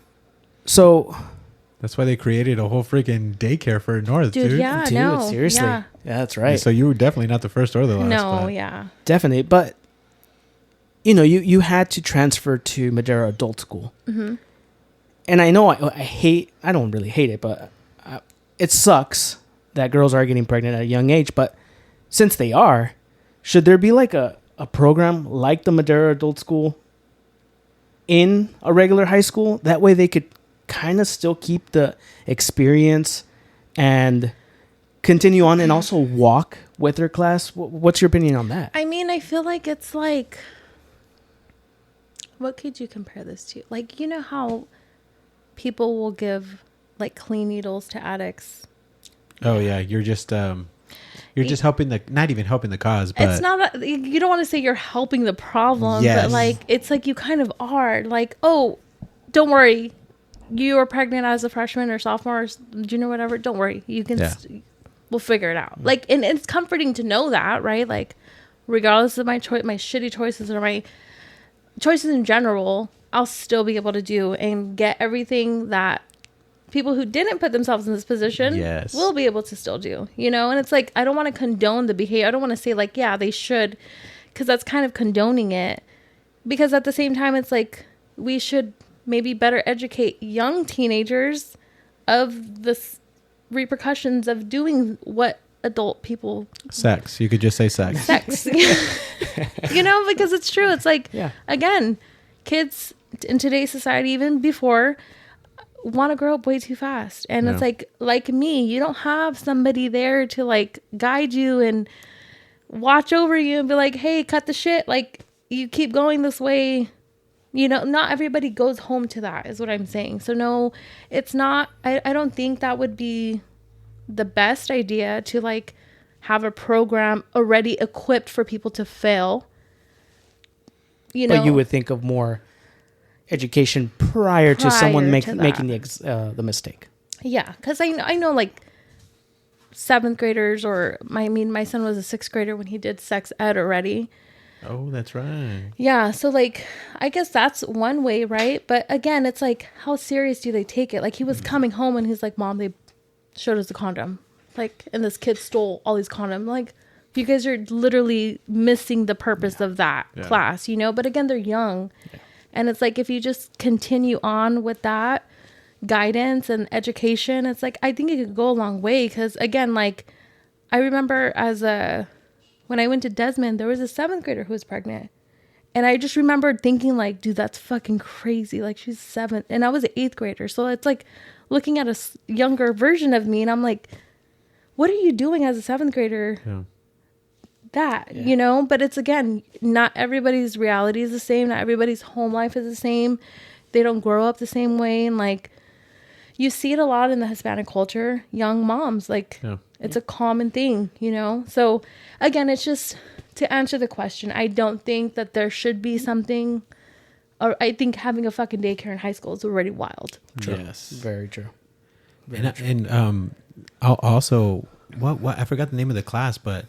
So, That's why they created a whole freaking daycare for North, Dude, dude. yeah, dude, no. seriously. Yeah. Yeah, that's right. So you were definitely not the first or the last. No, but yeah. Definitely. But, you had to transfer to Madera Adult School. Mm-hmm. And I know I don't really hate it, but it sucks that girls are getting pregnant at a young age. But since they are, should there be like a program like the Madera Adult School in a regular high school? That way they could kind of still keep the experience and continue on and also walk with their class. What's your opinion on that? I mean, I feel like it's like, what could you compare this to? Like, you know how people will give like clean needles to addicts? oh yeah, you're just helping not even helping the cause, but It's not, you don't want to say you're helping the problem, Yes. but like, it's like you kind of are. Like, oh, don't worry. You were pregnant as a freshman or sophomore or junior, whatever. Don't worry. You can, Yeah. We'll figure it out. Like, and it's comforting to know that, right? Like, regardless of my shitty choices or my choices in general, I'll still be able to do and get everything that people who didn't put themselves in this position Yes. will be able to still do, And it's like, I don't want to condone the behavior. I don't want to say like, yeah, they should, because that's kind of condoning it. Because at the same time, it's like, we should maybe better educate young teenagers of the repercussions of doing what adult people sex. You could just say sex. because it's true. It's like, Yeah. again, kids in today's society, even before, want to grow up way too fast. And Yeah. it's like me, you don't have somebody there to like guide you and watch over you and be like, hey, cut the shit. Like, you keep going this way. Not everybody goes home to that, is what I'm saying. So no, it's not, I don't think that would be the best idea to like have a program already equipped for people to fail. But you would think of more education prior to someone Prior to making that. the mistake. Yeah, because I know like seventh graders, or my son was a sixth grader when he did sex ed already. Oh, that's right. Yeah, so like I guess that's one way, right? But again, it's like, how serious do they take it? Like, he was coming home and he's like, Mom, they showed us a condom. Like, and this kid stole all these condoms. Like, you guys are literally missing the purpose of that class, But again, they're young. Yeah. And it's like, if you just continue on with that guidance and education, it's like, I think it could go a long way. Because again, like, I remember when I went to Desmond, there was a seventh grader who was pregnant. And I just remembered thinking like, dude, that's fucking crazy. Like, she's 7 and I was an 8th grader. So it's like looking at a younger version of me and I'm like, what are you doing as a 7th grader? Yeah. But it's, again, not everybody's reality is the same. Not everybody's home life is the same. They don't grow up the same way. And like, you see it a lot in the Hispanic culture, young moms, like it's a common thing, So again, it's just to answer the question. I don't think that there should be something, or I think having a fucking daycare in high school is already wild. True. Yes. Very true. I'll also, what I forgot the name of the class, but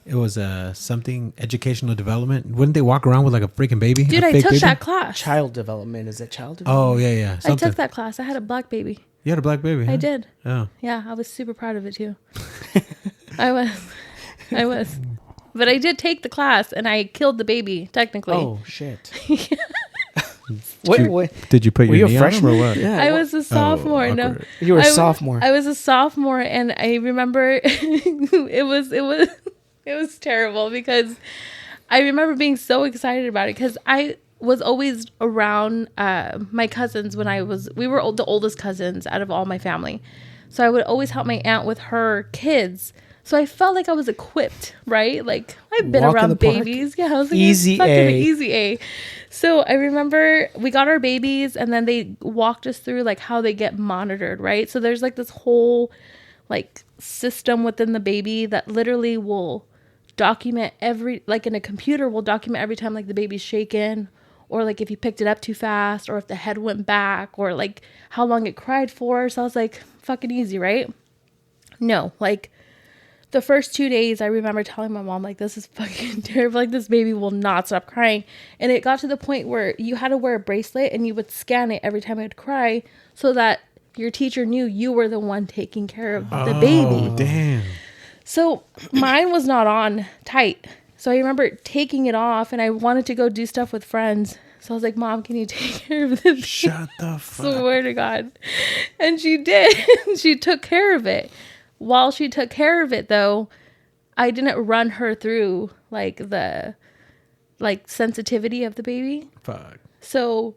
it was something educational development. Wouldn't they walk around with like a freaking baby? Dude, I took that class. Child development. Is it child Oh, development? yeah. I took that class. I had a black baby. You had a black baby, huh? I did. Oh. Yeah, I was super proud of it too. I was. But I did take the class and I killed the baby, technically. Oh, shit. Wait. Did you put Were your you knee a on him or freshman? what? Yeah. I was a sophomore. No, awkward. You were a I sophomore. I was a sophomore, and I remember it was terrible because I remember being so excited about it because I was always around my cousins when we were the oldest cousins out of all my family, so I would always help my aunt with her kids. So I felt like I was equipped, right? Like, I've been Walk in around the park. babies. Yeah, I was like, Easy fucking A. easy A. So I remember we got our babies and then they walked us through like how they get monitored, right? So there's like this whole like system within the baby that literally will document like in a computer will document every time like the baby's shaken, or like if you picked it up too fast, or if the head went back, or like how long it cried for. So I was like, fucking easy, right? No, like the first 2 days, I remember telling my mom, like, this is fucking terrible. Like, this baby will not stop crying. And it got to the point where you had to wear a bracelet and you would scan it every time it would cry so that your teacher knew you were the one taking care of the baby. Oh, damn. So mine was not on tight. So I remember taking it off and I wanted to go do stuff with friends. So I was like, Mom, can you take care of this? Shut the fuck. Swear to God. And she did. She took care of it. While she took care of it, though, I didn't run her through like the sensitivity of the baby. Fuck. So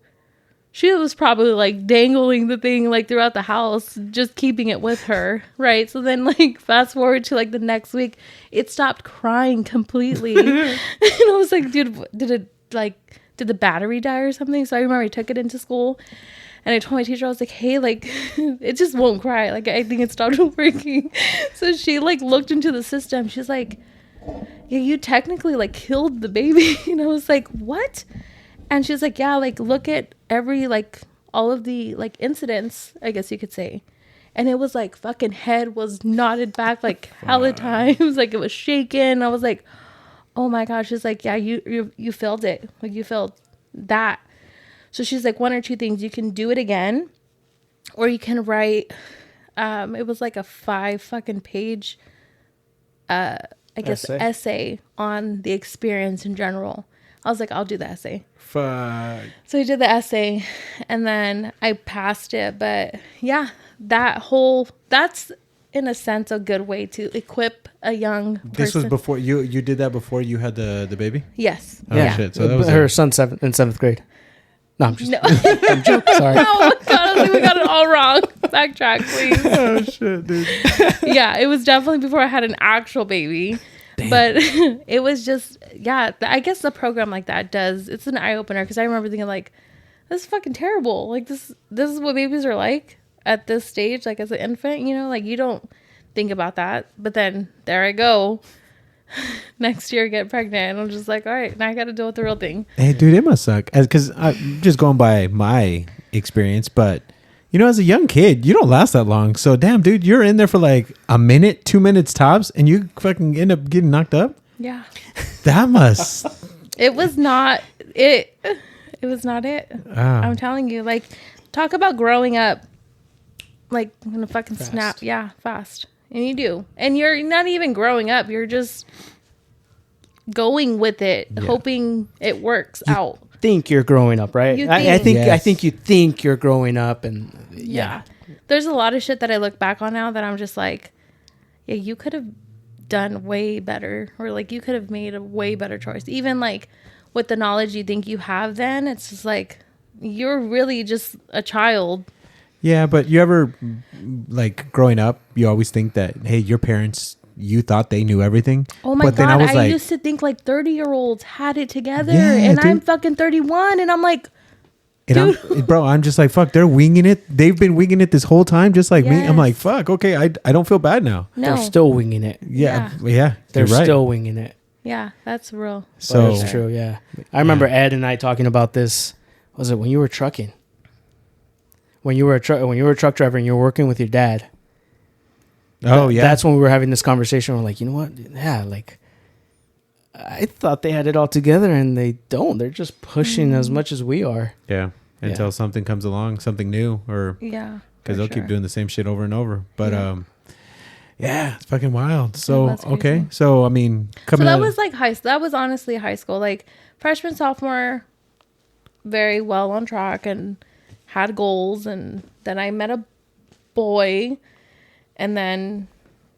she was probably like dangling the thing like throughout the house, just keeping it with her, right? So then like fast forward to like the next week, it stopped crying completely. And I was like, dude, did the battery die or something? So I remember I took it into school and I told my teacher, I was like, hey, like, it just won't cry. Like, I think it stopped working. So she, like, looked into the system. She's like, yeah, you technically, like, killed the baby. And I was like, what? And she's like, yeah, like, look at every, like, all of the, like, incidents, I guess you could say. And it was, like, fucking head was nodded back, like, hella times. Like, it was shaking. I was like, oh, my gosh. She's like, yeah, you failed it. Like, you failed that. So she's like, one or two things. You can do it again, or you can write, it was like a 5 fucking page, I guess, essay on the experience in general. I was like, I'll do the essay. Fuck. So I did the essay and then I passed it. But yeah, that's in a sense a good way to equip a young person. This was before you did that before you had the baby? Yes. Oh, shit. So that was her son's in 7th grade. No, I'm just I'm joking. Sorry. Oh, God, I think we got it all wrong. Backtrack, please. Oh, shit, dude. Yeah, it was definitely before I had an actual baby. Damn. But it was just, yeah, I guess a program like that it's an eye-opener because I remember thinking, like, this is fucking terrible. Like, this is what babies are like at this stage, like, as an infant, you know? Like, you don't think about that. But then, there I go. Next year, get pregnant. And I'm just like, all right, now I got to deal with the real thing. Hey, dude, it must suck. Because I'm just going by my experience, but, you know, as a young kid, you don't last that long. So, damn, dude, you're in there for like a minute, 2 minutes tops, and you fucking end up getting knocked up? Yeah. That must... It was not it. It was not it. Oh. I'm telling you, like, talk about growing up, like, in a fucking Fast. snap. Yeah, fast. And you do. And you're not even growing up. You're just going with it, hoping it works out. Think you're growing up, right? I think you think you're growing up, and Yeah. There's a lot of shit that I look back on now that I'm just like, yeah, you could have done way better, or like you could have made a way better choice. Even like with the knowledge you think you have then, it's just like you're really just a child. Yeah, but you ever, like, growing up, you always think that, hey, your parents, you thought they knew everything. Oh my but God, then I was I used to think like 30-year-olds had it together, and dude. I'm fucking 31, and I'm like, and I'm just like, fuck, they're winging it. They've been winging it this whole time, just like me. I'm like, fuck, okay, I don't feel bad now. no. they're still winging it. Yeah, They're you're right. still winging it. Yeah, that's real. So That's true. Yeah, I remember Ed and I talking about this. Was it when you were trucking? When you were a truck driver and you were working with your dad. Oh, yeah. That's when we were having this conversation. We're like, you know what? Yeah, like I thought they had it all together, and they don't. They're just pushing as much as we are. Yeah. Until something comes along, something new, or because they'll keep doing the same shit over and over. But yeah, it's fucking wild. So okay, so I mean, coming. So that was like that was honestly high school, like freshman, sophomore, very well on track and had goals, and then I met a boy, and then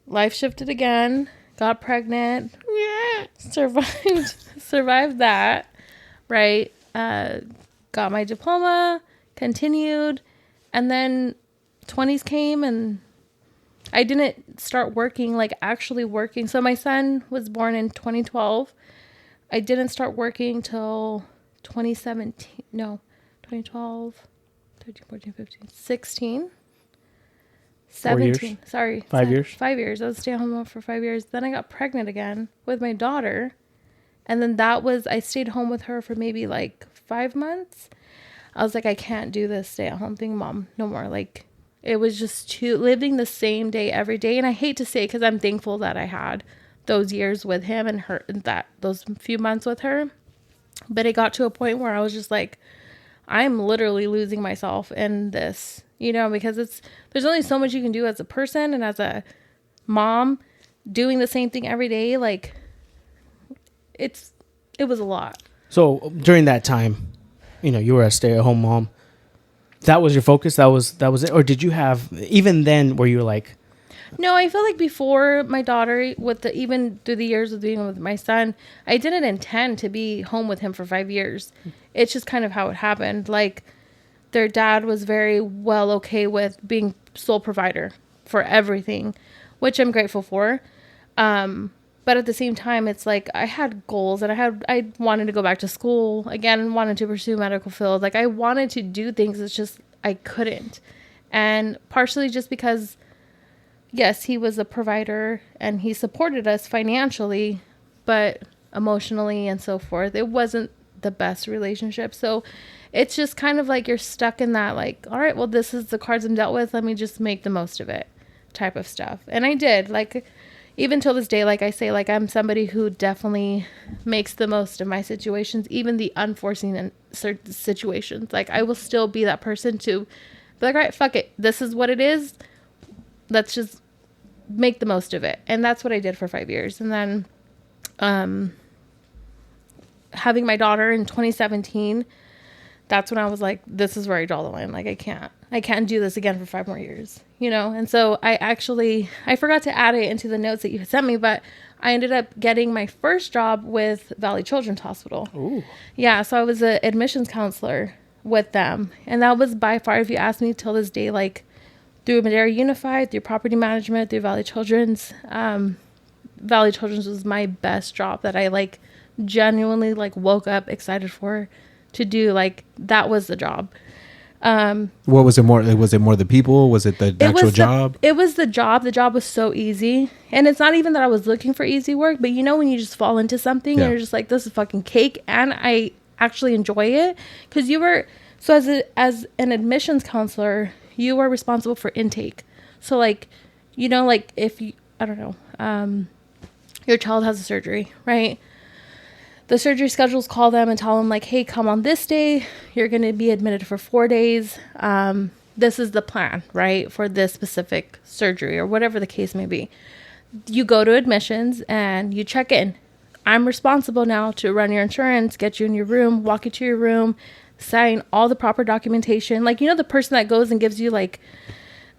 life shifted again. Got pregnant. Yeah, survived that. Right. Got my diploma, continued, and then 20s came and I didn't start working, like actually working. So my son was born in 2012. I didn't start working till 2017. No, 2012, 13, 14, 15, 16, 17. Years. Sorry. 5 years. 5 years. I was stay at home for 5 years. Then I got pregnant again with my daughter. And then I stayed home with her for maybe like 5 months. I was like, I can't do this stay at home thing, Mom, no more. Like, It was just too living the same day every day. And I hate to say it because I'm thankful that I had those years with him and her, and that those few months with her. But it got to a point where I was just like, I'm literally losing myself in this, because there's only so much you can do as a person and as a mom doing the same thing every day. Like it was a lot. So during that time, you were a stay-at-home mom. That was your focus. That was it. Or did you have, even then, where you were like, no, I feel like before my daughter, even through the years of being with my son, I didn't intend to be home with him for 5 years. It's just kind of how it happened. Like, their dad was very well okay with being sole provider for everything, which I'm grateful for. But at the same time, it's like I had goals and I wanted to go back to school again, wanted to pursue medical field. Like, I wanted to do things. It's just I couldn't. And partially just because, yes, he was a provider and he supported us financially, but emotionally and so forth, it wasn't the best relationship. So it's just kind of like you're stuck in that, like, all right, well, this is the cards I'm dealt with. Let me just make the most of it type of stuff. And I did. Like, even till this day, like I say, like, I'm somebody who definitely makes the most of my situations, even the unforeseen situations. Like, I will still be that person to be like, all right, fuck it. This is what it is. Let's just make the most of it. And that's what I did for 5 years. And then having my daughter in 2017, that's when I was like, this is where I draw the line. Like, I can't do this again for 5 more years, And so I forgot to add it into the notes that you sent me, but I ended up getting my first job with Valley Children's Hospital. ooh, Yeah. So I was an admissions counselor with them. And that was by far, if you ask me till this day, like, through Madera Unified, through property management, through Valley Children's. Valley Children's was my best job that I, like, genuinely, like, woke up excited for to do. Like, that was the job. What was it more? Was it more the people? Was it the actual job? It was the job. The job was so easy. And it's not even that I was looking for easy work, but when you just fall into something and you're just like, this is fucking cake. And I actually enjoy it because as an admissions counselor, you are responsible for intake. So, like, like, if you, I don't know, your child has a surgery, right? The surgery schedules call them and tell them, like, hey, come on this day. You're going to be admitted for 4 days. This is the plan, right, for this specific surgery or whatever the case may be. You go to admissions and you check in. I'm responsible now to run your insurance, get you in your room, walk you to your room, sign all the proper documentation. Like, the person that goes and gives you, like,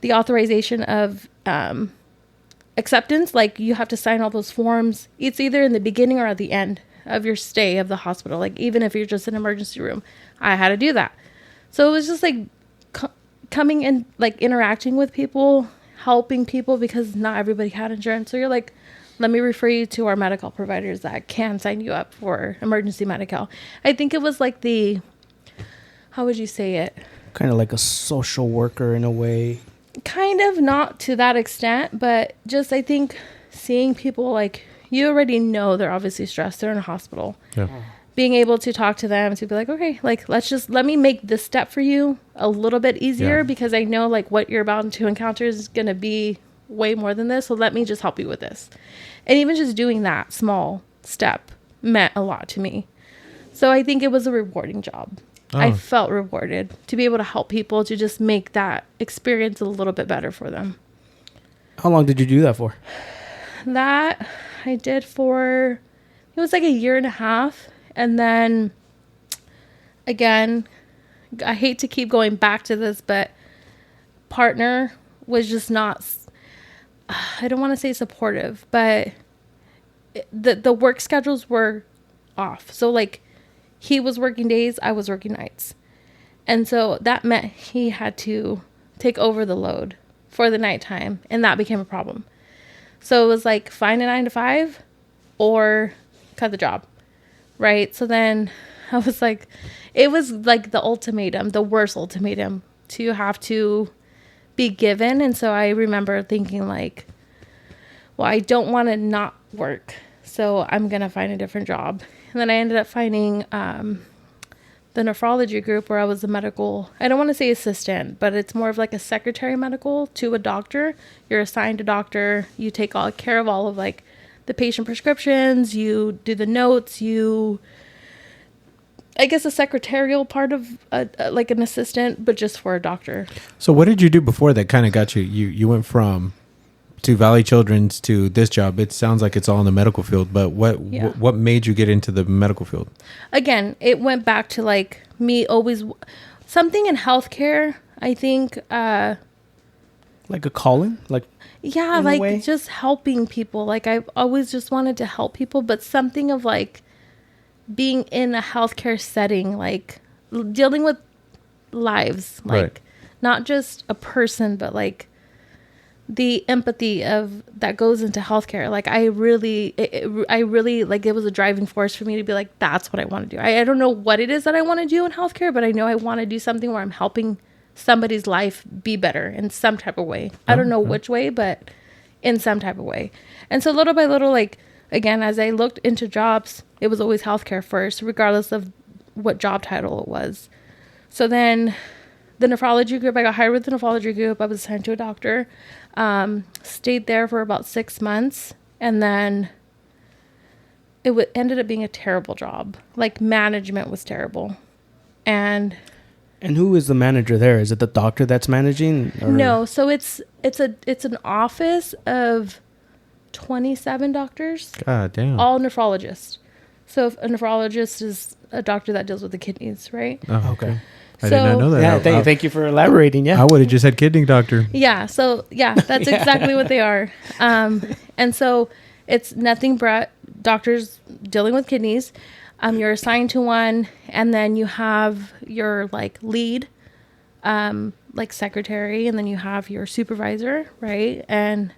the authorization of acceptance, like, you have to sign all those forms. It's either in the beginning or at the end of your stay of the hospital. Like, even if you're just in an emergency room, I had to do that. So it was just like coming in, like, interacting with people, helping people, because not everybody had insurance. So you're like, let me refer you to our medical providers that can sign you up for emergency medical. I think it was like how would you say it? kind of like a social worker in a way. Kind of, not to that extent, but just, I think, seeing people, like, you already know they're obviously stressed. They're in a hospital. Yeah. Being able to talk to them, to be like, okay, like, let me make this step for you a little bit easier, because I know, like, what you're about to encounter is going to be way more than this. So let me just help you with this. And even just doing that small step meant a lot to me. So I think it was a rewarding job. Oh. I felt rewarded to be able to help people, to just make that experience a little bit better for them. How long did you do that for? That I did for, it was like a year and a half. And then again, I hate to keep going back to this, but partner was just not, I don't want to say supportive, but the work schedules were off. So, like, he was working days, I was working nights. And so that meant he had to take over the load for the nighttime, and that became a problem. So it was like, find a 9 to 5 or cut the job. Right. So then I was like, it was like the ultimatum, the worst ultimatum to have to be given. And so I remember thinking, like, well, I don't want to not work, so I'm going to find a different job. And then I ended up finding the nephrology group where I was a medical, I don't want to say assistant, but it's more of like a secretary medical to a doctor. You're assigned a doctor. You take all care of all of like the patient prescriptions. You do the notes. I guess a secretarial part of like an assistant, but just for a doctor. So what did you do before that kind of got you? You went from to Valley Children's to this job. It sounds like it's all in the medical field, but what made you get into the medical field? Again, it went back to like me always something in healthcare. I think, Like a calling, like yeah, in a way? like just helping people. Like I've always just wanted to help people, but something of like being in a healthcare setting, like dealing with lives, like Right. not just a person, but like the empathy of that goes into healthcare. Like I really like it was a driving force for me to be like, that's what I want to do. I don't know what it is that I want to do in healthcare, but I know I want to do something where I'm helping somebody's life be better in some type of way. I don't know which way, but in some type of way. And so little by little, like, again, as I looked into jobs, it was always healthcare first, regardless of what job title it was. So then the nephrology group, I got hired with the nephrology group. I was assigned to a doctor, stayed there for about 6 months. And then it ended up being a terrible job. Like management was terrible. And who is the manager there? Is it the doctor that's managing? Or? no, so it's an office of 27 doctors, God damn. all nephrologists. So if a nephrologist is a doctor that deals with the kidneys, right? Oh, Okay. I did not know that. Yeah, thank you for elaborating. Yeah. I would have just had kidney doctor. Yeah. So yeah, that's Yeah. exactly what they are. And so it's nothing but doctors dealing with kidneys. You're assigned to one, and then you have your like lead, like secretary, and then you have your supervisor, right? And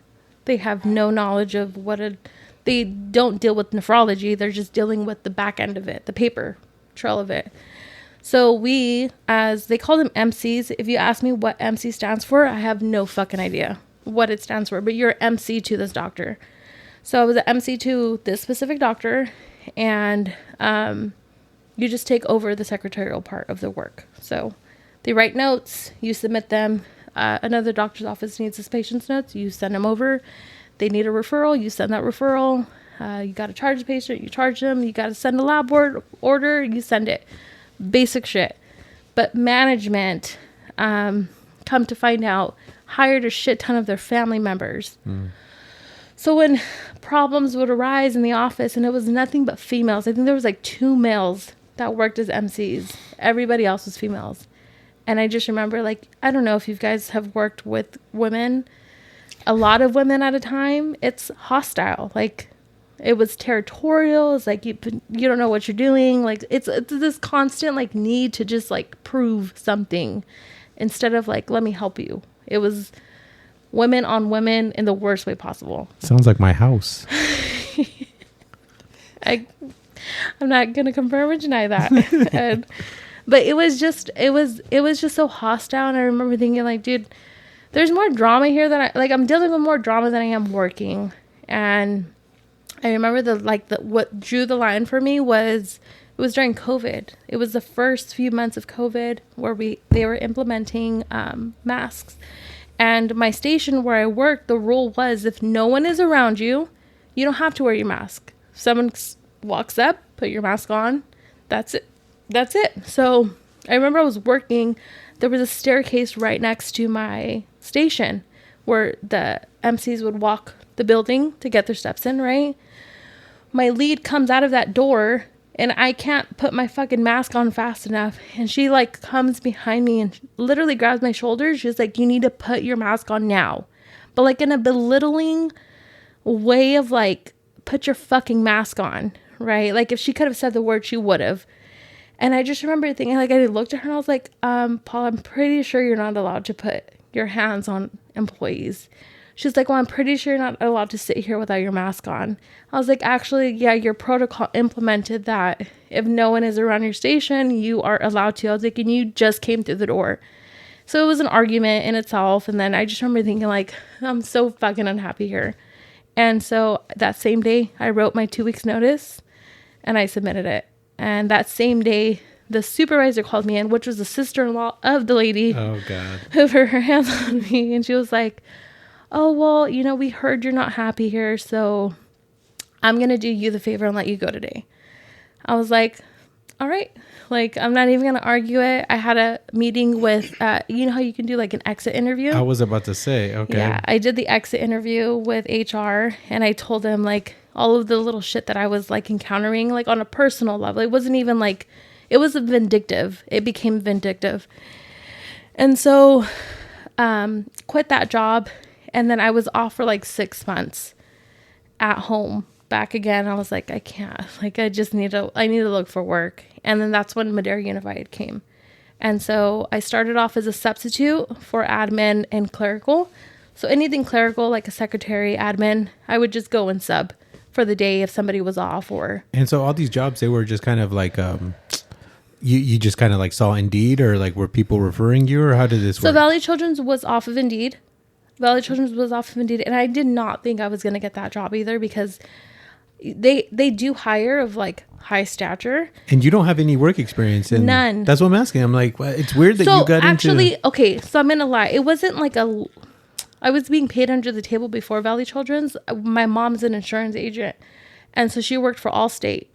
they have no knowledge of they don't deal with nephrology. They're just dealing with the back end of it, the paper trail of it. So we, as they call them MCs, if you ask me what MC stands for, I have no fucking idea what it stands for, but you're MC to this doctor. So I was an MC to this specific doctor, and you just take over the secretarial part of the work. So they write notes, you submit them. Another doctor's office needs this patient's notes, you send them over. They need a referral, you send that referral. You got to charge the patient, you charge them. You got to send a lab order, you send it. Basic shit. But management, come to find out, hired a shit ton of their family members. So when problems would arise in the office, and it was nothing but females, I think there was like 2 males that worked as MCs. Everybody else was females. And I just remember, like, I don't know if you guys have worked with women, a lot of women at a time, it's hostile. Like, it was territorial. It's like, you don't know what you're doing. Like, it's this constant, like, need to just, like, prove something instead of, like, let me help you. It was women on women in the worst way possible. Sounds like my house. I'm not going to confirm or deny that. But it was just so hostile. And I remember thinking, like, dude, there's more drama here than I'm dealing with more drama than I am working. And I remember what drew the line for me was, it was during COVID. It was the first few months of COVID where they were implementing masks. And my station where I worked, the rule was, if no one is around you, you don't have to wear your mask. If someone walks up, put your mask on. That's it. So I remember I was working. There was a staircase right next to my station where the MCs would walk the building to get their steps in, right? My lead comes out of that door, and I can't put my fucking mask on fast enough. And she, like, comes behind me and literally grabs my shoulders. She's like, you need to put your mask on now. But, like, in a belittling way of, like, put your fucking mask on, right? Like, if she could have said the word, she would have. And I just remember thinking, like, I looked at her and I was like, Paul, I'm pretty sure you're not allowed to put your hands on employees. She's like, well, I'm pretty sure you're not allowed to sit here without your mask on. I was like, actually, yeah, your protocol implemented that if no one is around your station, you are allowed to. I was like, and you just came through the door. So it was an argument in itself. And then I just remember thinking, like, I'm so fucking unhappy here. And so that same day, I wrote my 2 weeks notice and I submitted it. And that same day, the supervisor called me in, which was the sister-in-law of the lady Oh God. who put her hands on me. And she was like, oh, well, you know, we heard you're not happy here, so I'm going to do you the favor and let you go today. I was like, all right. Like, I'm not even going to argue it. I had a meeting with, you know how you can do like an exit interview? I was about to say, okay. Yeah, I did the exit interview with HR, and I told them like all of the little shit that I was like encountering, like on a personal level. It wasn't even like, it was vindictive. It became vindictive. And so, quit that job. And then I was off for like 6 months at home. Back again, I was like, I can't. Like, I need to look for work. And then that's when Madera Unified came. And so I started off as a substitute for admin and clerical. So anything clerical, like a secretary, admin, I would just go and sub for the day if somebody was off or. And so all these jobs, they were just kind of like, you just kind of like saw Indeed, or like were people referring you, or how did this work? So Valley Children's was off of Indeed. And I did not think I was going to get that job either, because they do hire of like high stature. And you don't have any work experience. And none. That's what I'm asking. I'm like, well, it's weird that you got into. Okay, so I'm going to lie. It wasn't like I was being paid under the table before Valley Children's. My mom's an insurance agent. And so she worked for Allstate.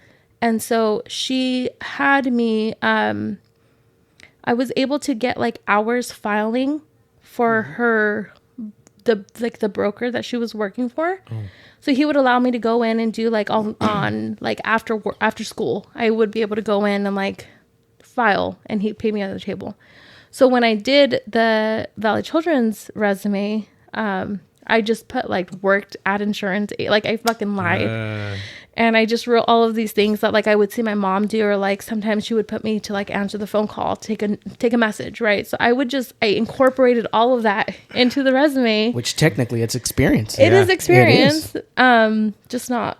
And so she had me, I was able to get like hours filing for her, the broker that she was working for. Oh. So he would allow me to go in and do like on like after school, I would be able to go in and like file, and he'd pay me under the table. So when I did the Valley Children's resume, I just put like worked at insurance, like I fucking lied. And I just wrote all of these things that like I would see my mom do, or like sometimes she would put me to like answer the phone call, take a message, right? So I incorporated all of that into the resume. Which technically it's experience. It is experience, just not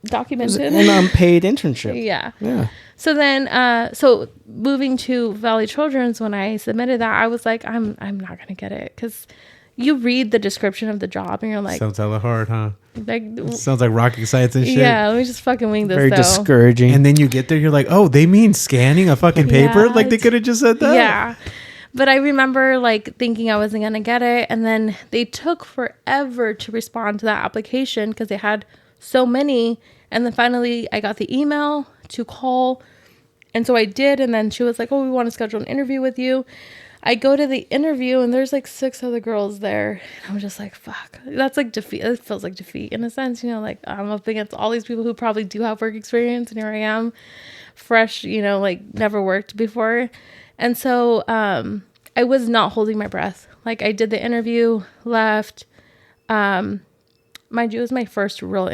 documented. An unpaid internship. Yeah. Yeah. So then, so moving to Valley Children's, when I submitted that, I was like, I'm not gonna get it, because you read the description of the job and you're like, sounds hella hard, huh? Like, sounds like rocket science and shit. Yeah, let me just fucking wing this. Very discouraging. And then you get there, you're like, oh, they mean scanning a fucking paper? Yeah, like they could have just said that. Yeah. But I remember like thinking I wasn't gonna get it, and then they took forever to respond to that application because they had so many. And then finally I got the email to call, and so I did. And then she was like, oh, we want to schedule an interview with you. I go to the interview and there's like 6 other girls there. And I'm just like, fuck. That's like defeat. It feels like defeat in a sense, you know, like I'm up against all these people who probably do have work experience. And here I am, fresh, you know, like never worked before. And so I was not holding my breath. Like I did the interview, left. Mind you, it was my first real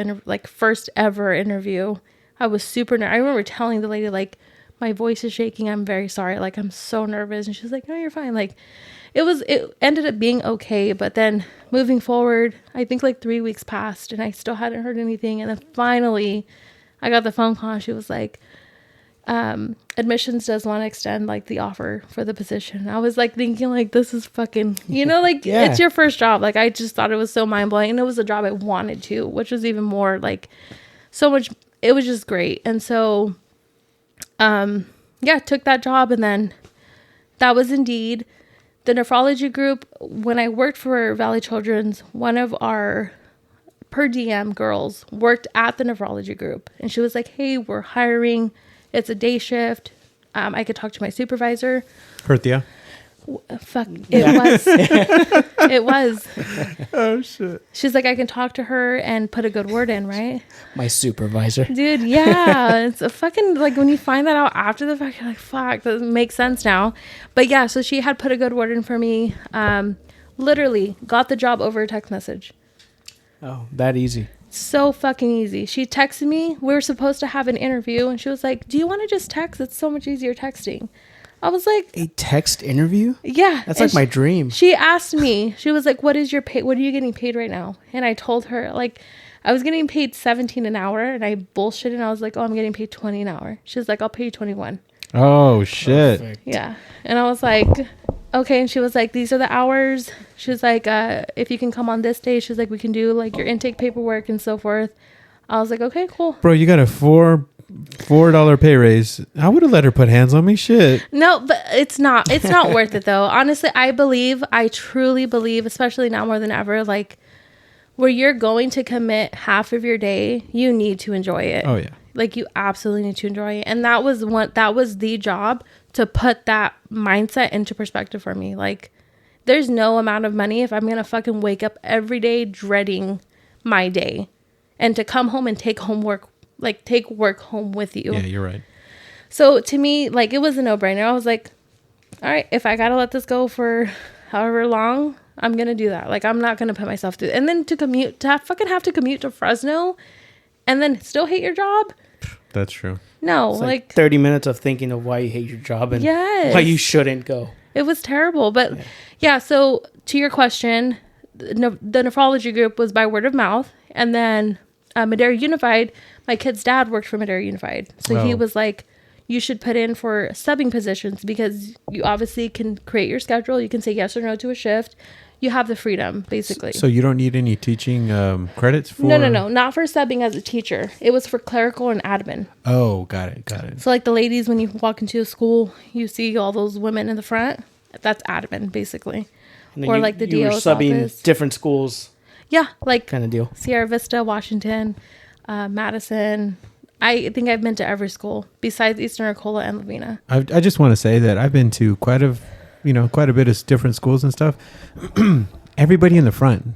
first ever interview. I was super nervous. I remember telling the lady, like, my voice is shaking. I'm very sorry. Like, I'm so nervous. And she's like, no, you're fine. Like, it ended up being okay. But then moving forward, I think like 3 weeks passed and I still hadn't heard anything. And then finally I got the phone call and she was like, admissions does want to extend like the offer for the position. I was like thinking like, this is fucking, you know, like Yeah. It's your first job. Like, I just thought it was so mind blowing, and it was a job I wanted to, which was even more like so much. It was just great. And so, took that job, and then that was Indeed. The nephrology group, when I worked for Valley Children's, one of our per diem girls worked at the nephrology group, and she was like, hey, we're hiring. It's a day shift. I could talk to my supervisor. Herthia. Fuck. It was. Oh, shit. She's like, I can talk to her and put a good word in, right? My supervisor. Dude, yeah. It's a fucking, like, when you find that out after the fact, you're like, fuck, that makes sense now. But yeah, so she had put a good word in for me. Literally got the job over a text message. Oh, that easy. So fucking easy. She texted me. We were supposed to have an interview, and she was like, do you want to just text? It's so much easier texting. I was like, a text interview? Yeah. That's like my dream. She asked me, she was like, what is your pay? What are you getting paid right now? And I told her, like, I was getting paid $17 an hour, and I bullshitted, and I was like, oh, I'm getting paid $20 an hour. She was like, I'll pay you $21. Oh, shit. Perfect. Yeah. And I was like, okay. And she was like, these are the hours. She was like, if you can come on this day, she's like, we can do like your intake paperwork and so forth. I was like, okay, cool. Bro, you got a 4 $4 pay raise. I would have let her put hands on me. Shit. No, but it's not worth it though. Honestly, I truly believe, especially now more than ever, like where you're going to commit half of your day, you need to enjoy it. Oh yeah. Like you absolutely need to enjoy it. And that was the job to put that mindset into perspective for me. Like there's no amount of money if I'm going to fucking wake up every day dreading my day and to come home and take work home with you. Yeah, you're right. So to me, like it was a no-brainer. I was like, all right, if I got to let this go for however long, I'm going to do that. Like I'm not going to put myself through. And then to have to commute to Fresno and then still hate your job? That's true. No, It's like 30 minutes of thinking of why you hate your job and Yes. why you shouldn't go. it was terrible. But yeah, so to your question, the nephrology group was by word of mouth. And then Madera Unified, my kid's dad worked for Madera Unified. So he Oh. was like, you should put in for subbing positions because you obviously can create your schedule. You can say yes or no to a shift. You have the freedom, basically. So you don't need any teaching credits for? No. Not for subbing as a teacher. It was for clerical and admin. Oh, got it. So like the ladies, when you walk into a school, you see all those women in the front. That's admin, basically. And then Or you, like the you were DO's subbing office. different schools Yeah, like kind of deal. Sierra Vista, Washington, Madison. I think I've been to every school besides Eastern Arcola and Lavina. I just want to say that I've been to quite a bit of different schools and stuff. Everybody in the front,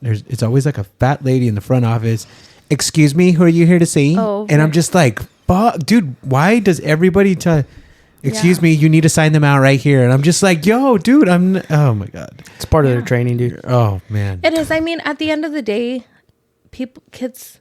it's always like a fat lady in the front office. Excuse me, who are you here to see? Oh, and I'm just like, dude, why does everybody excuse Yeah. me, you need to sign them out right here? And I'm just like, yo, dude, oh my God. It's part of their training, dude. Oh man. It is. I mean, at the end of the day, kids,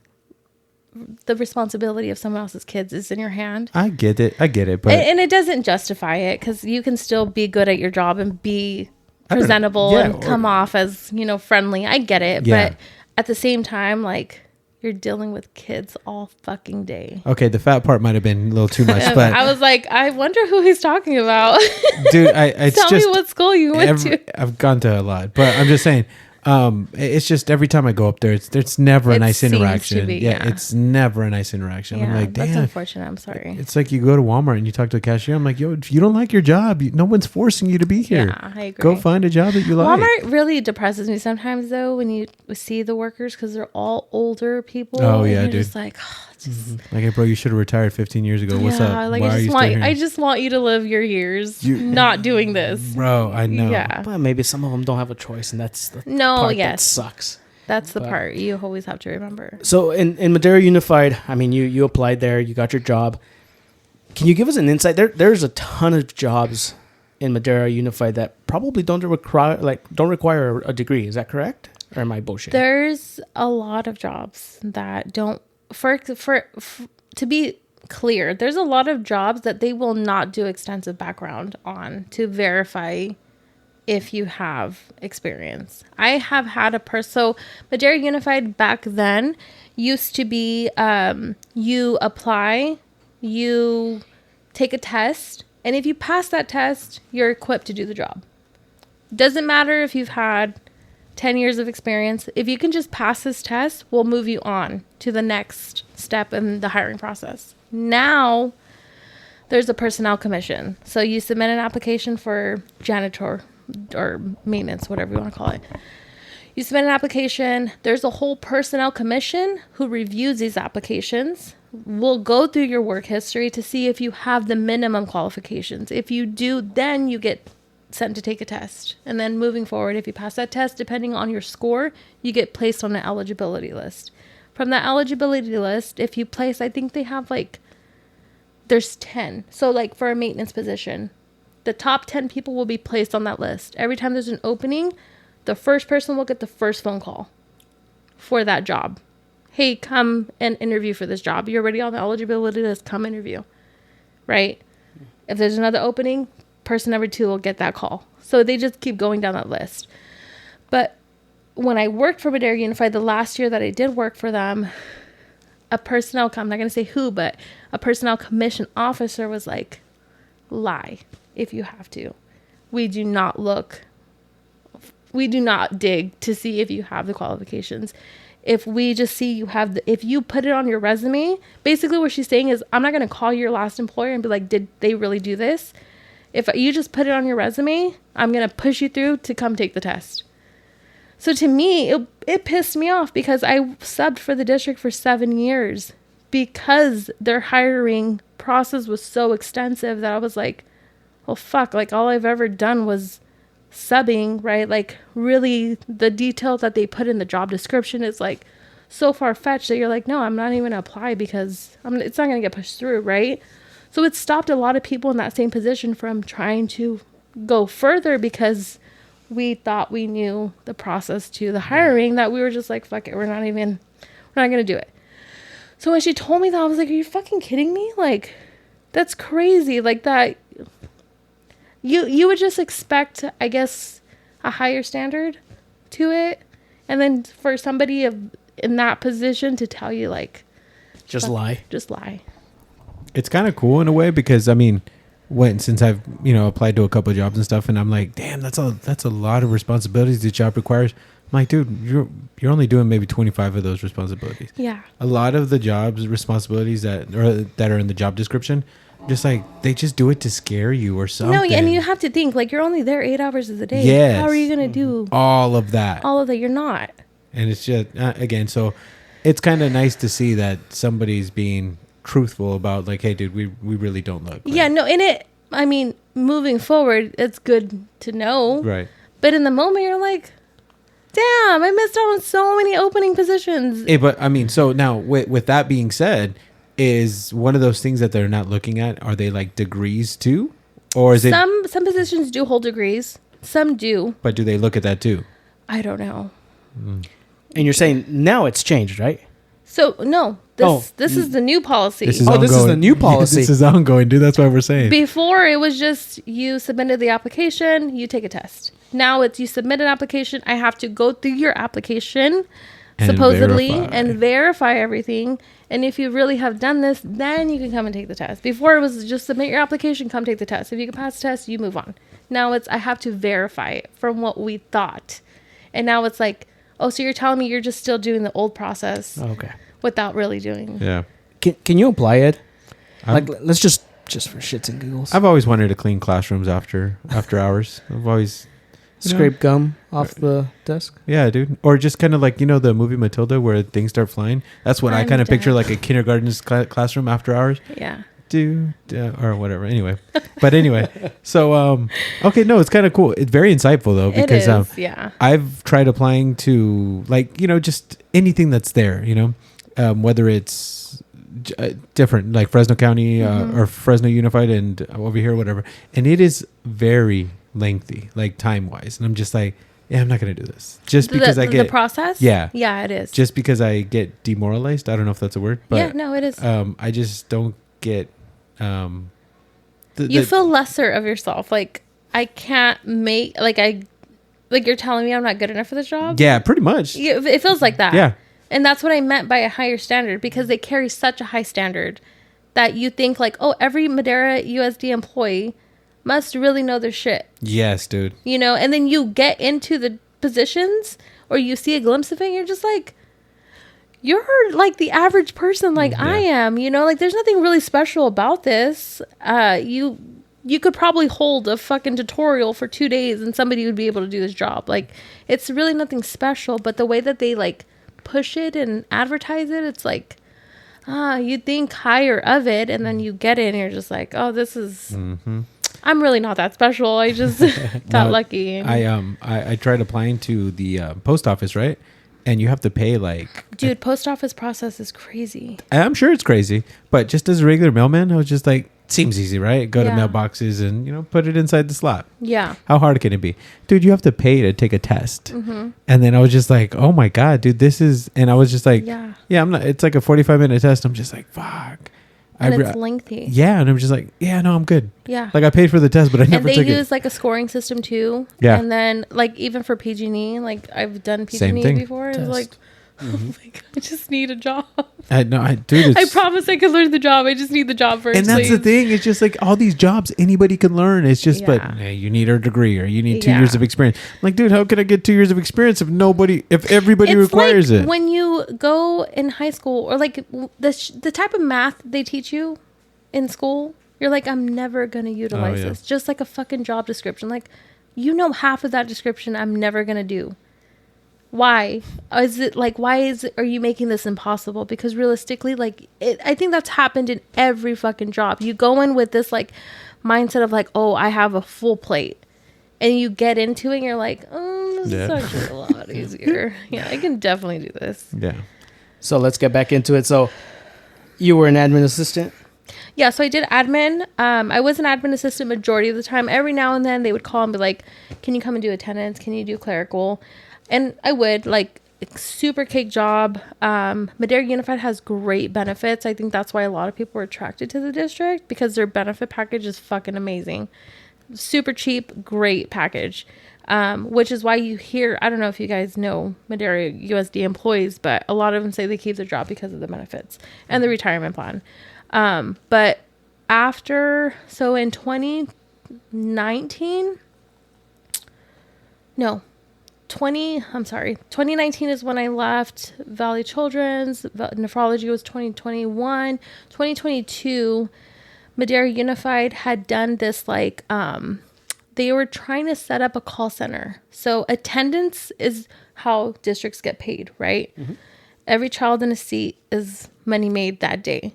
the responsibility of someone else's kids is in your hand. I get it, but And it doesn't justify it because you can still be good at your job and be presentable yeah, and come off as, friendly. I get it. Yeah. But at the same time, like, you're dealing with kids all fucking day. okay, the fat part might have been a little too much, but I was like, I wonder who he's talking about. dude, it's Tell just me what school you went to. I've gone to a lot, but I'm just saying, it's just every time I go up there, it's never a It nice seems to interaction. be, yeah, yeah. it's never a nice interaction. I'm Yeah, like, that's damn. unfortunate. I'm sorry. It's like you go to Walmart and you talk to a cashier. I'm like, yo, if you don't like your job, no one's forcing you to be here. Yeah, I agree. Go find a job that you like. Walmart really depresses me sometimes, though, when you see the workers because they're all older people. Oh, and yeah, you're dude. Just like, just, Like, hey, bro, you should have retired 15 years ago. What's up? Like Why are you still here? I just want you to live your years not doing this. Bro, I know. Yeah. But maybe some of them don't have a choice, and that's the No, part that yes. sucks. That's the part you always have to remember. So in Madera Unified, I mean, you applied there, you got your job. Can you give us an insight? There's a ton of jobs in Madera Unified that probably don't require a degree. Is that correct? Or am I bullshit? There's a lot of jobs that don't for to be clear, there's a lot of jobs that they will not do extensive background on to verify if you have experience. I have had so Madera Unified back then used to be you apply, you take a test, and if you pass that test, you're equipped to do the job. Doesn't matter if you've had 10 years of experience. If you can just pass this test, we'll move you on to the next step in the hiring process. Now, there's a personnel commission. So you submit an application for janitor or maintenance, whatever you want to call it. You submit an application. There's a whole personnel commission who reviews these applications. We'll go through your work history to see if you have the minimum qualifications. If you do, then you get sent to take a test. And then moving forward, if you pass that test, depending on your score, you get placed on an eligibility list. From that eligibility list, if you place, I think they have there's 10. So for a maintenance position, the top 10 people will be placed on that list. Every time there's an opening, the first person will get the first phone call for that job. Hey, come and interview for this job. You're already on the eligibility list. Come interview. Right? If there's another opening, person number 2 will get that call. So they just keep going down that list. But when I worked for Madera Unified, the last year that I did work for them, I'm not going to say who, but a personnel commission officer was like, lie if you have to. We do not dig to see if you have the qualifications. if we just see you have if you put it on your resume, basically what she's saying is, I'm not going to call your last employer and be like, did they really do this? If you just put it on your resume, I'm going to push you through to come take the test. So to me, it pissed me off because I subbed for the district for 7 years because their hiring process was so extensive that I was like, well, fuck, like all I've ever done was subbing, right? Like really the details that they put in the job description is like so far-fetched that you're like, no, I'm not even gonna apply because it's not gonna get pushed through, right? So it stopped a lot of people in that same position from trying to go further because we thought we knew the process to the hiring, that we were just like, fuck it, we're not gonna do it. So when she told me that, I was like, are you fucking kidding me? Like, that's crazy. Like that, you would just expect, I guess, a higher standard to it. And then for somebody in that position to tell you like, Just lie. Just lie. It's kind of cool in a way because, I mean, since I've, applied to a couple of jobs and stuff, and I'm like, damn, that's a lot of responsibilities the job requires. I'm like, dude, you're only doing maybe 25 of those responsibilities. Yeah. A lot of the jobs responsibilities that are in the job description, just like they just do it to scare you or something. No, and you have to think like you're only there 8 hours of the day. Yes. How are you gonna do all of that? You're not. And it's just again, so it's kind of nice to see that somebody's being truthful about like, hey, dude, we really don't look. Like, Yeah, no, moving forward, it's good to know. right. But in the moment, you're like, damn, I missed out on so many opening positions. But I mean, so now with that being said, is one of those things that they're not looking at, are they like degrees too? Or is some positions do hold degrees. Some do. But do they look at that too? I don't know. And you're saying now it's changed, right? So no, this is the new policy. This is the new policy. This is ongoing, dude. That's why we're saying. Before it was just you submitted the application, you take a test. Now it's you submit an application. I have to go through your application, And supposedly, verify. and verify everything. And if you really have done this, then you can come and take the test. Before it was just submit your application, come take the test. If you can pass the test, you move on. Now it's I have to verify it from what we thought. And now it's like, oh, so you're telling me you're just still doing the old process Okay. without really doing. Yeah. Can you apply it? I'm- Like, let's just for shits and giggles. I've always wanted to clean classrooms after hours. I've always Scrape gum off the desk. Yeah, dude. Or just kind of like, the movie Matilda where things start flying. That's what I I'm kind of picture, dead. like a kindergarten's classroom after hours. Yeah. Or whatever. Anyway. But anyway. So, okay, no, it's kind of cool. It's very insightful, though, because it is, yeah. I've tried applying to, like, just anything that's there, whether it's different, like Fresno County or Fresno Unified and over here, whatever. And it is very lengthy, like time-wise. And I'm just like, yeah, I'm not going to do this. Just because I get... The process? Yeah. Yeah, it is. Just because I get demoralized. I don't know if that's a word. But, yeah, no, it is. I just don't get... you feel lesser of yourself. Like, I can't make... Like, you're telling me I'm not good enough for this job? Yeah, pretty much. It feels like that. Yeah. And that's what I meant by a higher standard, because they carry such a high standard that you think like, oh, every Madera USD employee must really know their shit. Yes, dude. And then you get into the positions or you see a glimpse of it and you're just like, you're like the average person like I am, like there's nothing really special about this. You could probably hold a fucking tutorial for 2 days and somebody would be able to do this job. Like, it's really nothing special, but the way that they like push it and advertise it, it's like, you think higher of it and then you get it and you're just like, oh, this is... Mm-hmm. I'm really not that special. I just got lucky. I tried applying to the post office, right? And you have to pay like... Dude, post office process is crazy. I'm sure it's crazy, but just as a regular mailman, I was just like, seems easy, right? Go to mailboxes and, put it inside the slot. Yeah. How hard can it be? Dude, you have to pay to take a test. Mm-hmm. And then I was just like, oh my God, dude, this is... And I was just like, yeah, I'm not... It's like a 45-minute test. I'm just like, fuck. And it's lengthy. Yeah, and I'm just like, yeah, no, I'm good. Yeah. Like, I paid for the test, but I never took it. And they use, like, a scoring system, too. Yeah. And then, like, even for PG&E, like, I've done Same PG&E thing. before. It's like, oh my God, I just need a job. Dude, I promise I could learn the job. I just need the job first. and that's the please. thing. It's just like all these jobs anybody can learn. It's just, but Yeah. hey, you need a degree or you need 2 Yeah. years of experience. I'm like, dude, how can I get 2 years of experience if everybody It's requires like it? when you go in high school, or like the type of math they teach you in school, you're like, I'm never gonna utilize yeah. this. Just like a fucking job description. Like, you know, half of that description I'm never gonna do. Why is it like? Are you making this impossible? Because realistically, like, I think that's happened in every fucking job. You go in with this like mindset of like, oh, I have a full plate, and you get into it and you're like, oh, this is actually a lot easier. Yeah, I can definitely do this. Yeah. So let's get back into it. So you were an admin assistant? Yeah, so I did admin. I was an admin assistant majority of the time. Every now and then they would call and be like, can you come and do attendance? Can you do clerical? And I would, like, super cake job. Madera Unified has great benefits. I think that's why a lot of people are attracted to the district, because their benefit package is fucking amazing. Super cheap, great package. Which is why you hear, I don't know if you guys know Madera USD employees, but a lot of them say they keep their job because of the benefits and the retirement plan. But so in 2019 is when I left Valley Children's. Nephrology was 2021. 2022, Madera Unified had done this, like, they were trying to set up a call center. So attendance is how districts get paid, right? Mm-hmm. Every child in a seat is money made that day.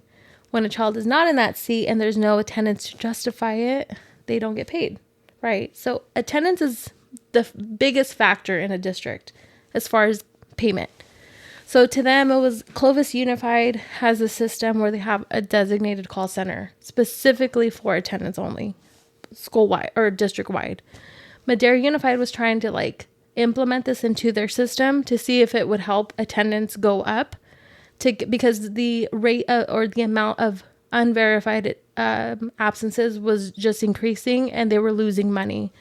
When a child is not in that seat and there's no attendance to justify it, they don't get paid, right? So attendance is the biggest factor in a district as far as payment. So to them, it was Clovis Unified has a system where they have a designated call center specifically for attendance only, school-wide or district-wide. Madera Unified was trying to, like, implement this into their system to see if it would help attendance go up, because the rate or the amount of unverified absences was just increasing and they were losing money.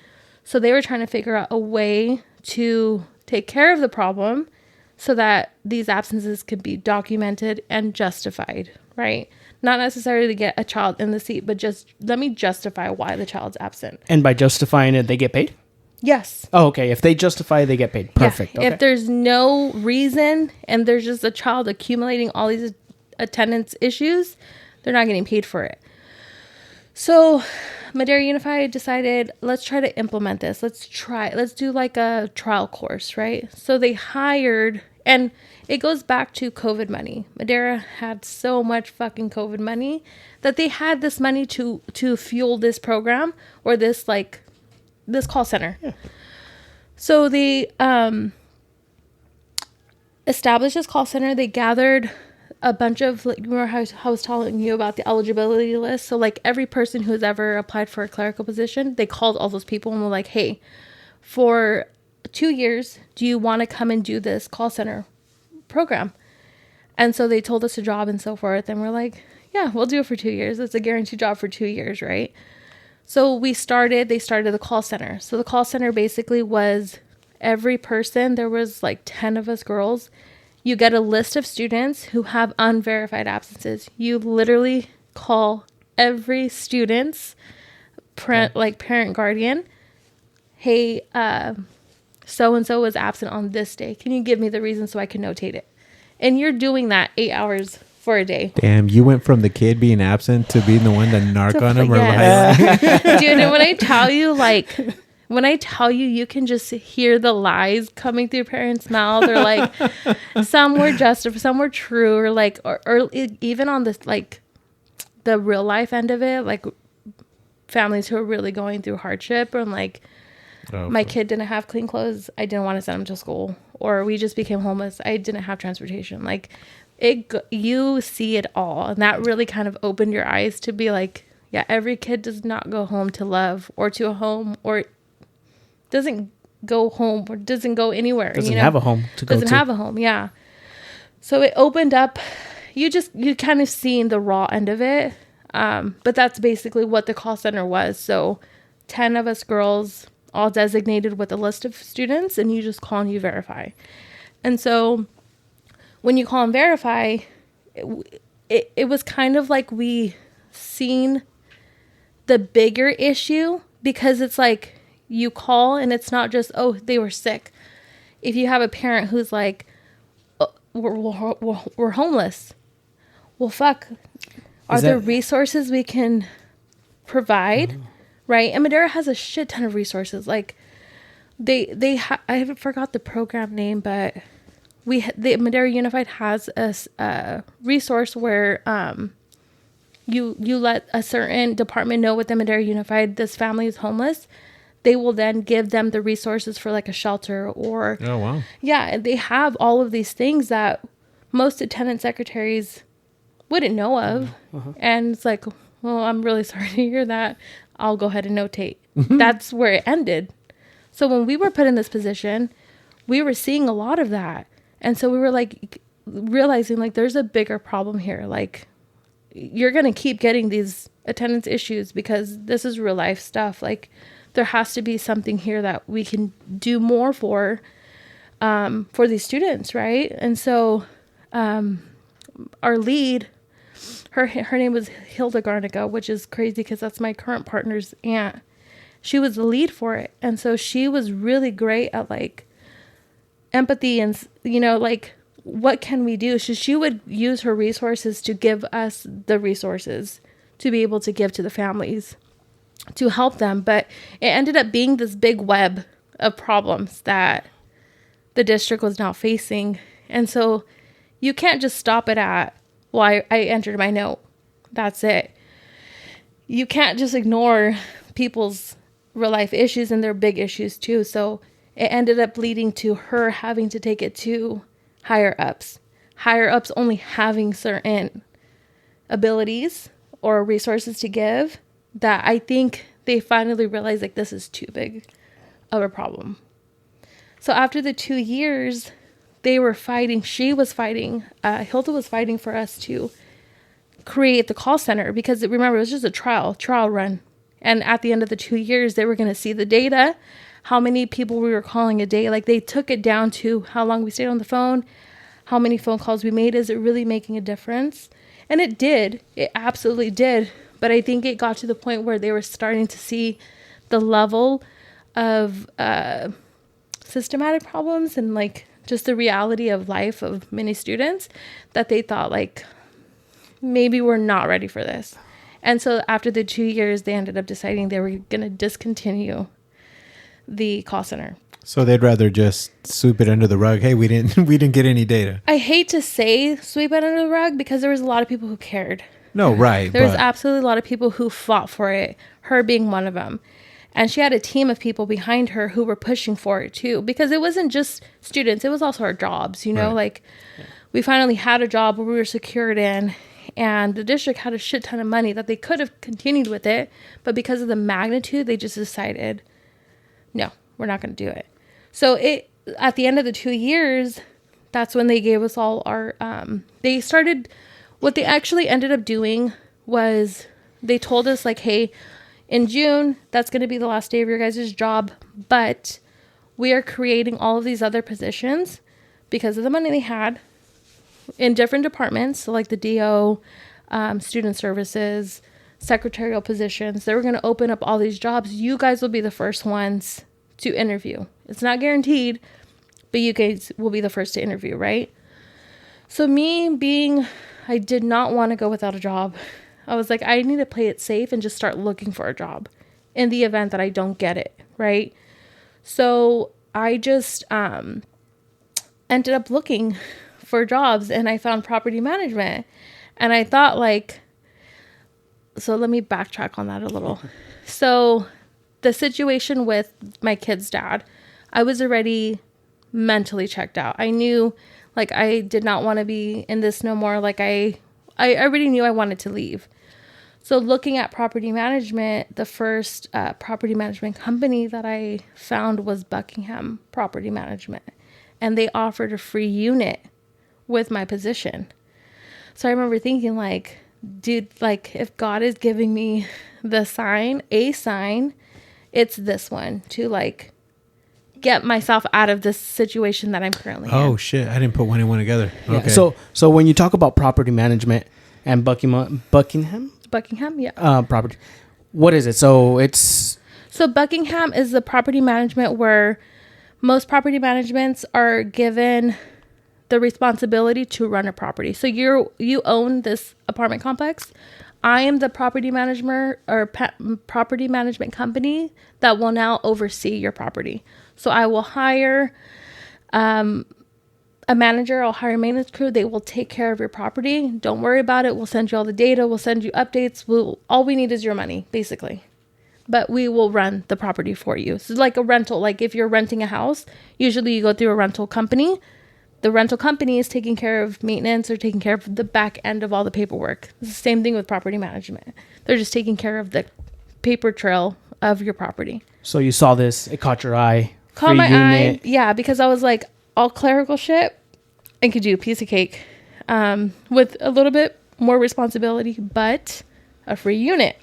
So they were trying to figure out a way to take care of the problem so that these absences could be documented and justified, right? Not necessarily to get a child in the seat, but just let me justify why the child's absent. And by justifying it, they get paid? Yes. Oh, okay. If they justify, they get paid. Perfect. Yeah. Okay. If there's no reason and there's just a child accumulating all these attendance issues, they're not getting paid for it. So Madera Unified decided, let's try to implement this. Let's do like a trial course, right? So they hired, and it goes back to COVID money. Madera had so much fucking COVID money that they had this money to fuel this program, or this call center. Yeah. So they established this call center. They gathered a bunch of, like, remember how I was telling you about the eligibility list? So, like, every person who's ever applied for a clerical position, they called all those people and were like, hey, for 2 years, do you want to come and do this call center program? And so they told us a job and so forth. And we're like, yeah, we'll do it for 2 years. It's a guaranteed job for 2 years, right? So they started the call center. So the call center basically was every person, there was like 10 of us girls. You get a list of students who have unverified absences. You literally call every student's parent guardian. Hey, so-and-so was absent on this day. Can you give me the reason so I can notate it? And you're doing that 8 hours for a day. Damn, you went from the kid being absent to being the one that narc on him. Yes. Dude, and when I tell you, you can just hear the lies coming through parents' mouth, or like some were justified, some were true, or like, or even on this, like the real life end of it, like families who are really going through hardship, and like, my kid didn't have clean clothes, I didn't want to send him to school, or we just became homeless, I didn't have transportation. Like, you see it all, and that really kind of opened your eyes to be like, yeah, every kid does not go home to love, or to a home, or doesn't go home, or doesn't go anywhere. Doesn't have a home to go to. Doesn't have a home, yeah. So it opened up, you kind of seen the raw end of it. But that's basically what the call center was. So 10 of us girls, all designated with a list of students, and you just call and you verify. And so when you call and verify, it was kind of like we seen the bigger issue, because it's like you call and it's not just, oh, they were sick. If you have a parent who's like, oh, we're homeless, well, fuck, are there resources we can provide? Right? And Madera has a shit ton of resources. Like I haven't forgot the program name, but the Madera Unified has a resource where you let a certain department know within Madera Unified this family is homeless. They will then give them the resources for like a shelter or Oh wow. Yeah, they have all of these things that most attendant secretaries wouldn't know of. And it's like, well, I'm really sorry to hear that. I'll go ahead and notate. That's where it ended. So when we were put in this position, we were seeing a lot of that. And so we were like realizing like there's a bigger problem here. Like you're going to keep getting these attendance issues because this is real life stuff. Like there has to be something here that we can do more for these students. Right. And so our lead, her name was Hilda Garnica, which is crazy because that's my current partner's aunt. She was the lead for it. And so she was really great at like empathy and, you know, like what can we do? So she would use her resources to give us the resources to be able to give to the families to help them. But it ended up being this big web of problems that the district was now facing. And so you can't just stop it at, well, I entered my note. That's it. You can't just ignore people's real life issues, and their big issues too. So it ended up leading to her having to take it to higher ups only having certain abilities or resources to give, that I think they finally realized like this is too big of a problem. So after the 2 years, they were fighting. Hilda was fighting for us to create the call center, because remember, it was just a trial run. And at the end of the 2 years, they were going to see the data, how many people we were calling a day. Like they took it down to how long we stayed on the phone, how many phone calls we made. Is it really making a difference? And it did. It absolutely did. But I think it got to the point where they were starting to see the level of systematic problems and like just the reality of life of many students, that they thought like, maybe we're not ready for this. And so after the 2 years, they ended up deciding they were going to discontinue the call center. So they'd rather just sweep it under the rug. Hey, we didn't get any data. I hate to say sweep it under the rug, because there was a lot of people who cared. No, right. There was absolutely a lot of people who fought for it, her being one of them. And she had a team of people behind her who were pushing for it too, because it wasn't just students, it was also our jobs, you know, right. Like we finally had a job where we were secured in, and the district had a shit ton of money that they could have continued with it. But because of the magnitude, they just decided, no, we're not going to do it. So at the end of the 2 years, that's when they gave us all our, what they actually ended up doing was they told us like, hey, in June, that's going to be the last day of your guys' job, but we are creating all of these other positions because of the money they had in different departments. So like the DO, student services, secretarial positions, they were going to open up all these jobs. You guys will be the first ones to interview. It's not guaranteed, but you guys will be the first to interview, right? So I did not want to go without a job. I was like, I need to play it safe and just start looking for a job in the event that I don't get it, right? So I just ended up looking for jobs, and I found property management. And I thought like, so let me backtrack on that a little. So the situation with my kid's dad, I was already mentally checked out. I knew like I did not want to be in this no more. Like I already knew I wanted to leave. So looking at property management, the first property management company that I found was Buckingham Property Management. And they offered a free unit with my position. So I remember thinking like, dude, like if God is giving me the sign, it's this one to like get myself out of this situation that I'm currently Oh in. shit! I didn't put one and one together. Yeah. Okay. So when you talk about property management and Buckingham Buckingham, yeah. property, what is it? So it's So Buckingham is the property management where most property managements are given the responsibility to run a property. So you own this apartment complex. I am the property manager or property management company that will now oversee your property. So I will hire a manager, I'll hire a maintenance crew. They will take care of your property. Don't worry about it. We'll send you all the data. We'll send you updates. All we need is your money, basically. But we will run the property for you. So like a rental, like if you're renting a house, usually you go through a rental company. The rental company is taking care of maintenance or taking care of the back end of all the paperwork. It's the same thing with property management. They're just taking care of the paper trail of your property. so you saw this, it caught your eye. Caught free my eye. unit. Yeah, because I was like, all clerical shit and could do a piece of cake with a little bit more responsibility, but a free unit.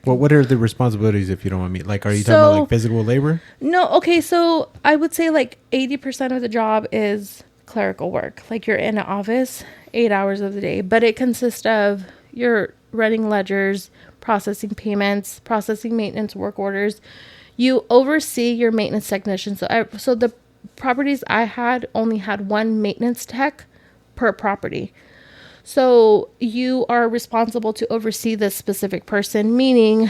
Well, what are the responsibilities if you don't want me? Like, are you talking So- about like physical labor? No, okay, so I would say like 80% of the job is clerical work. Like you're in an office 8 hours of the day, but it consists of you're running ledgers, processing payments, processing maintenance work orders. You oversee your maintenance technician. So the properties I had only had one maintenance tech per property. So you are responsible to oversee this specific person, meaning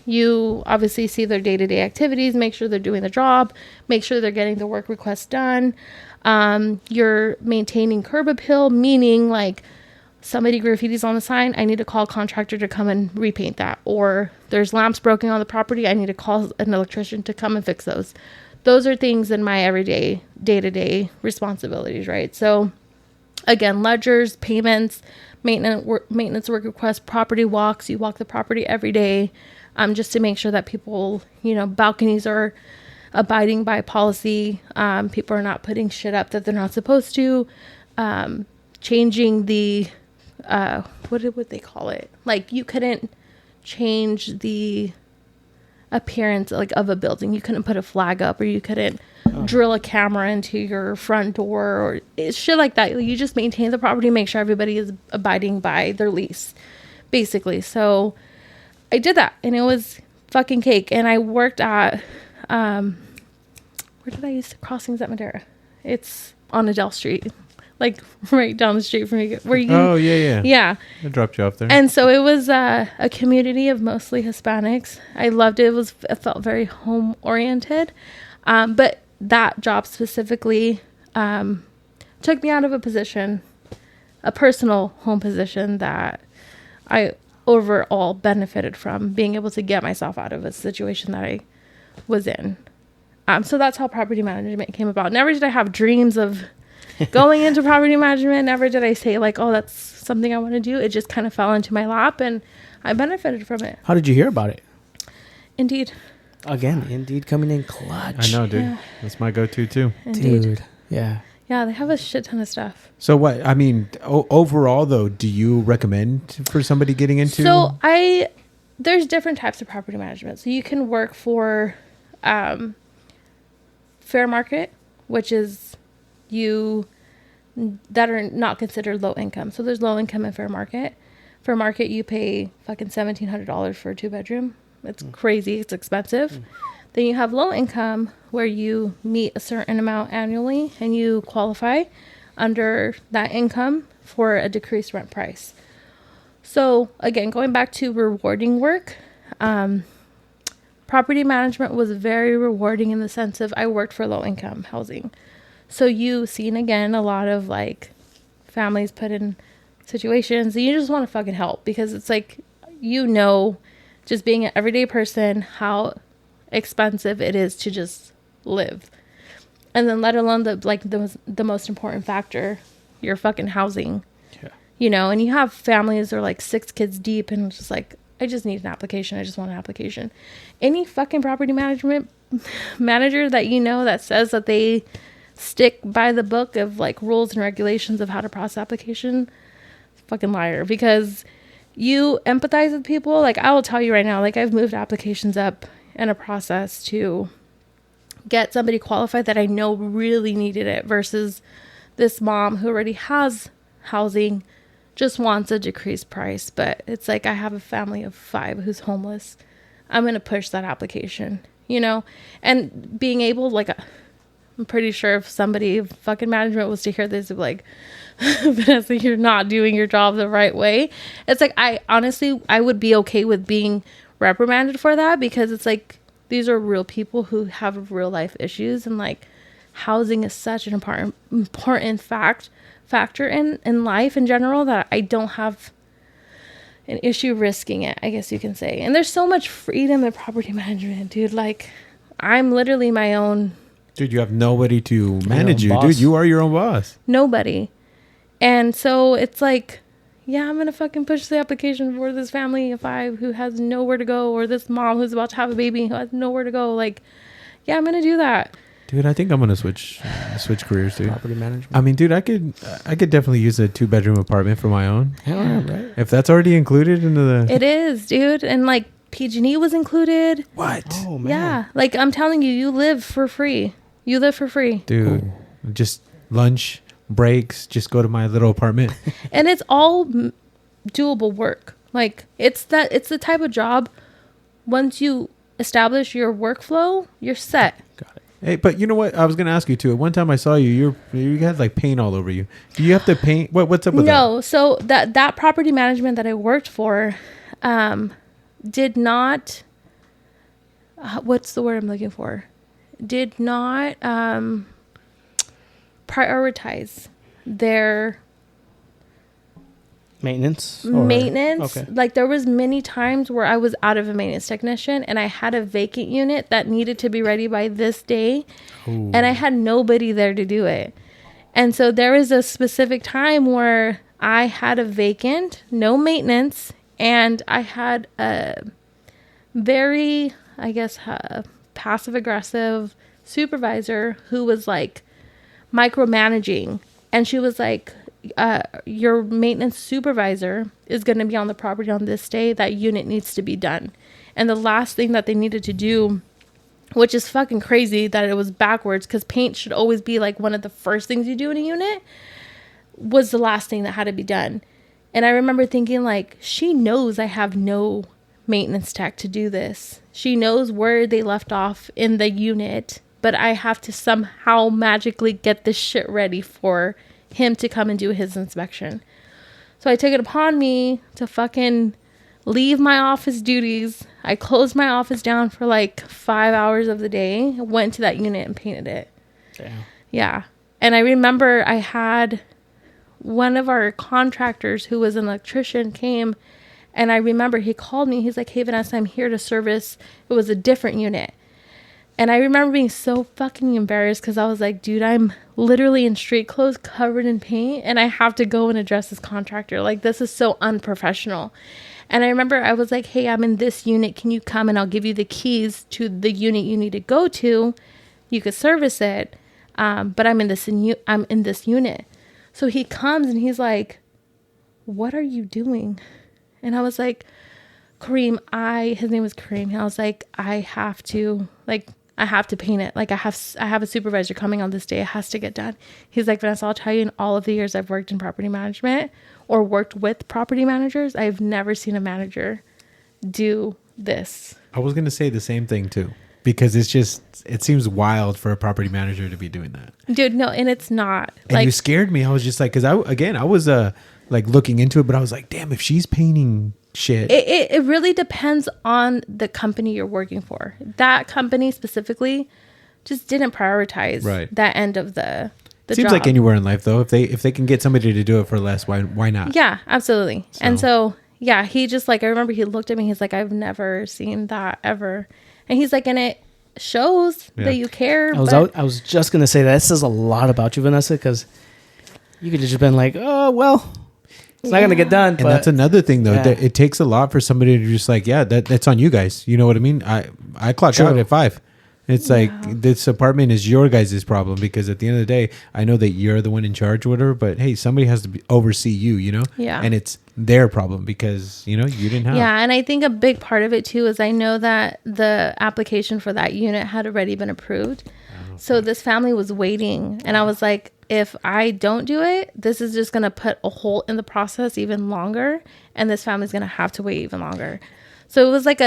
you obviously see their day-to-day activities, make sure they're doing the job, make sure they're getting the work requests done. You're maintaining curb appeal, meaning like somebody graffitis on the sign, I need to call a contractor to come and repaint that. Or there's lamps broken on the property, I need to call an electrician to come and fix those. Those are things in my everyday, day-to-day responsibilities, right? So again, ledgers, payments, maintenance work requests, property walks. You walk the property every day just to make sure that people, balconies are abiding by policy. People are not putting shit up that they're not supposed to. Changing the, what would they call it? Like you couldn't change the appearance like of a building. You couldn't put a flag up, or you couldn't drill a camera into your front door, or shit like that. You just maintain the property, make sure everybody is abiding by their lease, basically. So I did that, and it was fucking cake. And I worked at where did I used to crossings at Madera? It's on Adele Street, like right down the street from you. Where you? Oh yeah. Yeah. I dropped you off there. And so it was a community of mostly Hispanics. I loved it. It felt very home oriented. But that job specifically took me out of a position, a personal home position that I overall benefited from, being able to get myself out of a situation that I was in. So that's how property management came about. Never did I have dreams of going into property management. Never did I say like, oh, that's something I want to do. It just kind of fell into my lap and I benefited from it. How did you hear about it? Indeed. Again, Indeed coming in clutch. I know, dude. Yeah. That's my go-to too. Indeed. Dude. Yeah. Yeah, they have a shit ton of stuff. So what? I mean, overall though, do you recommend for somebody getting into? So there's different types of property management. So you can work for fair market, which is you that are not considered low income. So there's low income and fair market. Fair market, you pay fucking $1,700 for a 2-bedroom. It's crazy. It's expensive. Then you have low income, where you meet a certain amount annually and you qualify under that income for a decreased rent price. So again, going back to rewarding work, property management was very rewarding in the sense of I worked for low income housing. So you've seen again a lot of like families put in situations and you just want to fucking help, because it's like, just being an everyday person, how expensive it is to just live. And then let alone the most important factor, your fucking housing. Yeah. And you have families that are like 6 kids deep and it's just like, I just need an application. I just want an application. Any fucking property management manager that that says that they stick by the book of like rules and regulations of how to process application, fucking liar. Because you empathize with people. Like I will tell you right now, like I've moved applications up in a process to get somebody qualified that I know really needed it versus this mom who already has housing just wants a decreased price. But it's like, I have a family of 5 who's homeless. I'm going to push that application, you know, and being able, like, I'm pretty sure if somebody fucking management was to hear this, they'd be like, Vanessa, you're not doing your job the right way. It's like, I honestly, I would be okay with being reprimanded for that, because it's like, these are real people who have real life issues, and like, housing is such an important factor in life in general, that I don't have an issue risking it, I guess you can say. And there's so much freedom in property management, dude. Like, I'm literally my own. Dude, you have nobody to manage you. boss. Dude, you are your own boss. Nobody. And so it's like, yeah, I'm going to fucking push the application for this family of 5 who has nowhere to go, or this mom who's about to have a baby who has nowhere to go. Like, yeah, I'm going to do that. Dude, I think I'm gonna switch careers, dude. Property management. I mean, dude, I could definitely use a 2-bedroom apartment for my own. Yeah, right. If that's already included into the. It is, dude. And like, PG&E was included. What? Oh man. Yeah. Like, I'm telling you, you live for free. You live for free. Dude, just lunch breaks, just go to my little apartment. And it's all doable work. Like, it's the type of job, once you establish your workflow, you're set. Got it. Hey, but you know what? I was gonna ask you too. One time I saw you. You had like paint all over you. Do you have to paint? What's up with that? No. So that property management that I worked for, did not. What's the word I'm looking for? Did not prioritize their Maintenance. Okay. Like, there was many times where I was out of a maintenance technician, and I had a vacant unit that needed to be ready by this day. Ooh. And I had nobody there to do it. And so there was a specific time where I had a vacant, no maintenance, and I had a very, I guess, passive aggressive supervisor who was like micromanaging. And she was like, your maintenance supervisor is going to be on the property on this day. That unit needs to be done. And the last thing that they needed to do, which is fucking crazy that it was backwards, because paint should always be like one of the first things you do in a unit, was the last thing that had to be done. And I remember thinking, like, she knows I have no maintenance tech to do this. She knows where they left off in the unit, but I have to somehow magically get this shit ready for him to come and do his inspection. So I took it upon me to fucking leave my office duties. I closed my office down for like 5 hours of the day, went to that unit and painted it. Damn. Yeah. And I remember I had one of our contractors who was an electrician came, and I remember he called me. He's like, "Hey, Vanessa, I'm here to service." It was a different unit. And I remember being so fucking embarrassed, because I was like, dude, I'm literally in street clothes covered in paint, and I have to go and address this contractor. Like, this is so unprofessional. And I remember I was like, "Hey, I'm in this unit. Can you come and I'll give you the keys to the unit you need to go to. You could service it. But I'm in this unit." So he comes and he's like, "What are you doing?" And I was like, "Kareem, his name was Kareem." And I was like, I have to paint it. Like, I have a supervisor coming on this day. It has to get done. He's like, "Vanessa, I'll tell you, in all of the years I've worked in property management or worked with property managers, I've never seen a manager do this." I was gonna say the same thing too, because it seems wild for a property manager to be doing that. Dude, no, and it's not. And you scared me. I was just like, because I was like looking into it, but I was like, damn, if she's painting shit. It really depends on the company you're working for. That company specifically just didn't prioritize that end of the Seems job. like anywhere in life though, if they can get somebody to do it for less, why not? Yeah, absolutely. And so yeah, he just like, I remember he looked at me, he's like, "I've never seen that ever." And he's like, and it shows that you care. I was just gonna say that says a lot about you, Vanessa, because you could have just been like, "Oh well, it's not gonna get done." And that's another thing though. It takes a lot for somebody to just like, yeah, that's on you guys. You know what I mean? I clock out at 5. It's like this apartment is your guys' problem because at the end of the day, I know that you're the one in charge, or whatever. But hey, somebody has to oversee you, Yeah. and it's their problem because you didn't have. Yeah, and I think a big part of it too is I know that the application for that unit had already been approved. So this family was waiting, and I was like, if I don't do it, this is just going to put a hole in the process even longer, and this family's going to have to wait even longer. So it was like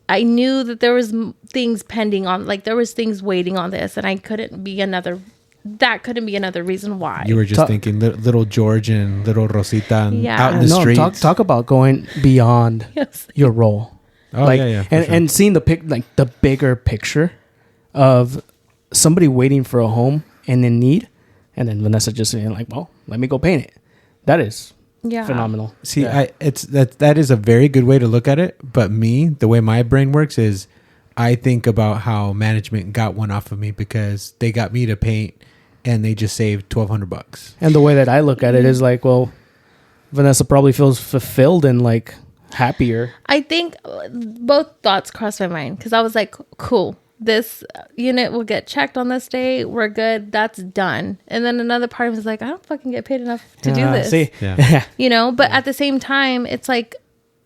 I knew that there was things pending on, like there was things waiting on this, and that couldn't be another reason why. You were just thinking little George and little Rosita out in the streets. Talk about going beyond your role. Oh, yeah. And seeing the bigger picture of somebody waiting for a home and in need, and then Vanessa just saying like, well, let me go paint it. That is phenomenal. See, that is a very good way to look at it. But the way my brain works is I think about how management got one off of me because they got me to paint and they just saved $1,200. And the way that I look at it is like, well, Vanessa probably feels fulfilled and like happier. I think both thoughts crossed my mind because I was like, cool. This unit will get checked on this day. We're good. That's done. And then another part of me was like, I don't fucking get paid enough to do this. See? Yeah. But at the same time, it's like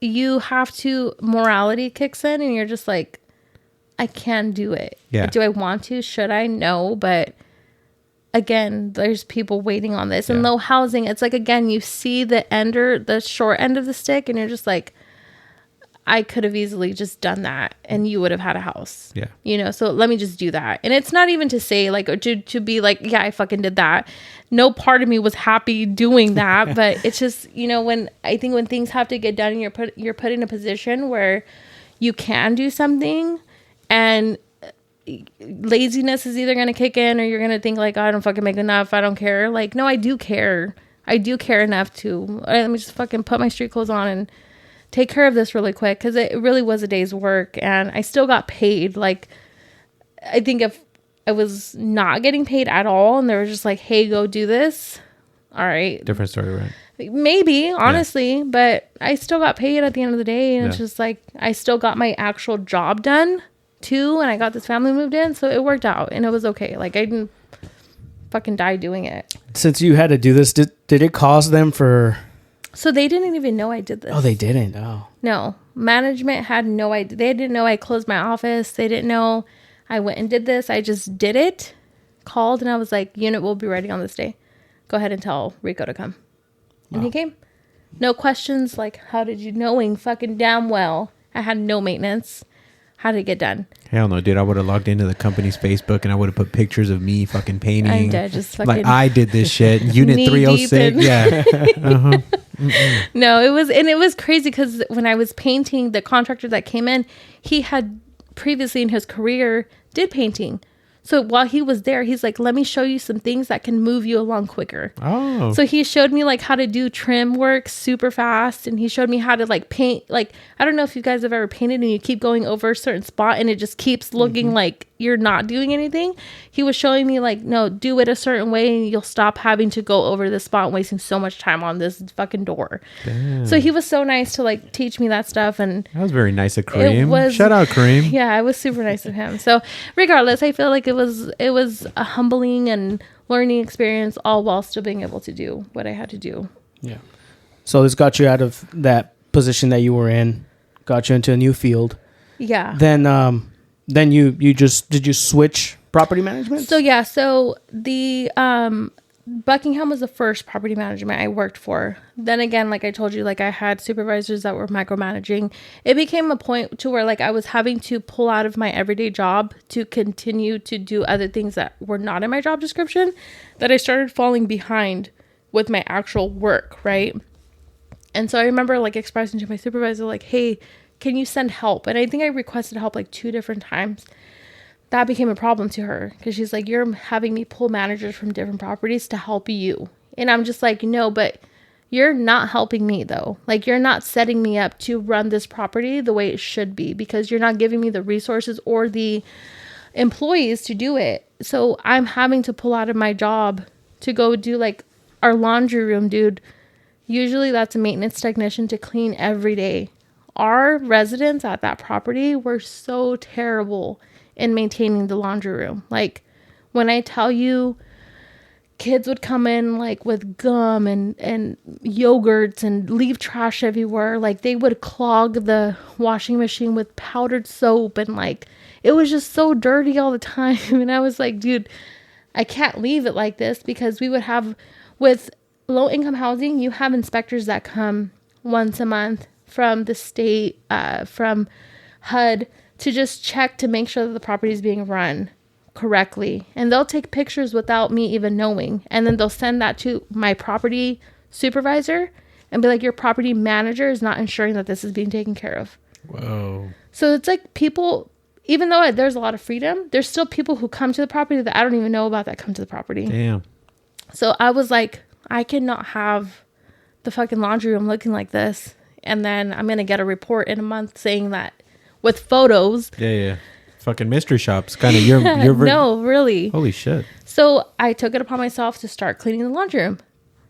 you have to, morality kicks in and you're just like, I can do it. Yeah. Do I want to? Should I? No. But again, there's people waiting on this and low housing. It's like, again, you see the short end of the stick and you're just like, I could have easily just done that and you would have had a house. Yeah. So let me just do that. And it's not even to say like, or to be like, yeah, I fucking did that. No part of me was happy doing that, but it's just, when things have to get done and you're put in a position where you can do something and laziness is either going to kick in or you're going to think like, oh, I don't fucking make enough. I don't care. Like, no, I do care. I do care enough to, all right, let me just fucking put my street clothes on and take care of this really quick because it really was a day's work and I still got paid. Like, I think if I was not getting paid at all and they were just like, hey, go do this. All right. Different story, right? Maybe, honestly, but I still got paid at the end of the day. And it's just like, I still got my actual job done too. And I got this family moved in. So it worked out and it was okay. Like, I didn't fucking die doing it. Since you had to do this, did it cost them for... So they didn't even know I did this. Oh, they didn't? Oh. No. Management had no idea. They didn't know I closed my office. They didn't know I went and did this. I just did it, called, and I was like, unit will be ready on this day. Go ahead and tell Rico to come. And he came. No questions like, how did you, knowing fucking damn well I had no maintenance. How did it get done? Hell no, dude. I would have logged into the company's Facebook and I would have put pictures of me fucking painting. I'm dead, just fucking like I did this shit. Unit 306. Yeah. No, it was crazy because when I was painting, the contractor that came in, he had previously in his career did painting. So while he was there, he's like, let me show you some things that can move you along quicker. Oh. So he showed me like how to do trim work super fast. And he showed me how to like paint. Like, I don't know if you guys have ever painted and you keep going over a certain spot and it just keeps looking like you're not doing anything. He was showing me like, no, do it a certain way and you'll stop having to go over this spot and wasting so much time on this fucking door. Damn. So he was so nice to like teach me that stuff. And that was very nice of Kareem. Shout out Kareem. Yeah, it was super nice of him. So regardless, I feel like it was a humbling and learning experience, all while still being able to do what I had to do. Yeah. So this got you out of that position that you were in, got you into a new field. Yeah. Then you did you switch property management? So yeah, so the Buckingham was the first property management I worked for. Then again, like I told you, like I had supervisors that were micromanaging. It became a point to where like I was having to pull out of my everyday job to continue to do other things that were not in my job description, that I started falling behind with my actual work, right? And so I remember like expressing to my supervisor like, hey, can you send help? And I think I requested help like 2 different times. That became a problem to her because she's like, you're having me pull managers from different properties to help you. And I'm just like, no, but you're not helping me though. Like, you're not setting me up to run this property the way it should be because you're not giving me the resources or the employees to do it. So I'm having to pull out of my job to go do like our laundry room, dude. Usually that's a maintenance technician to clean every day. Our residents at that property were so terrible. in maintaining the laundry room. Like when I tell you, kids would come in like with gum and yogurts and leave trash everywhere. Like they would clog the washing machine with powdered soap, and like it was just so dirty all the time. And I was like, dude, I can't leave it like this, because we would have, with low income housing, you have inspectors that come once a month from the state, from HUD, to just check to make sure that the property is being run correctly. And they'll take pictures without me even knowing. And then they'll send that to my property supervisor and be like, your property manager is not ensuring that this is being taken care of. Whoa. So it's like people, even though there's a lot of freedom, there's still people who come to the property that I don't even know about that come to the property. Damn. So I was like, I cannot have the fucking laundry room looking like this. And then I'm going to get a report in a month saying that with photos. Yeah. Fucking mystery shops. Kind of your no, really. Holy shit. So I took it upon myself to start cleaning the laundry room.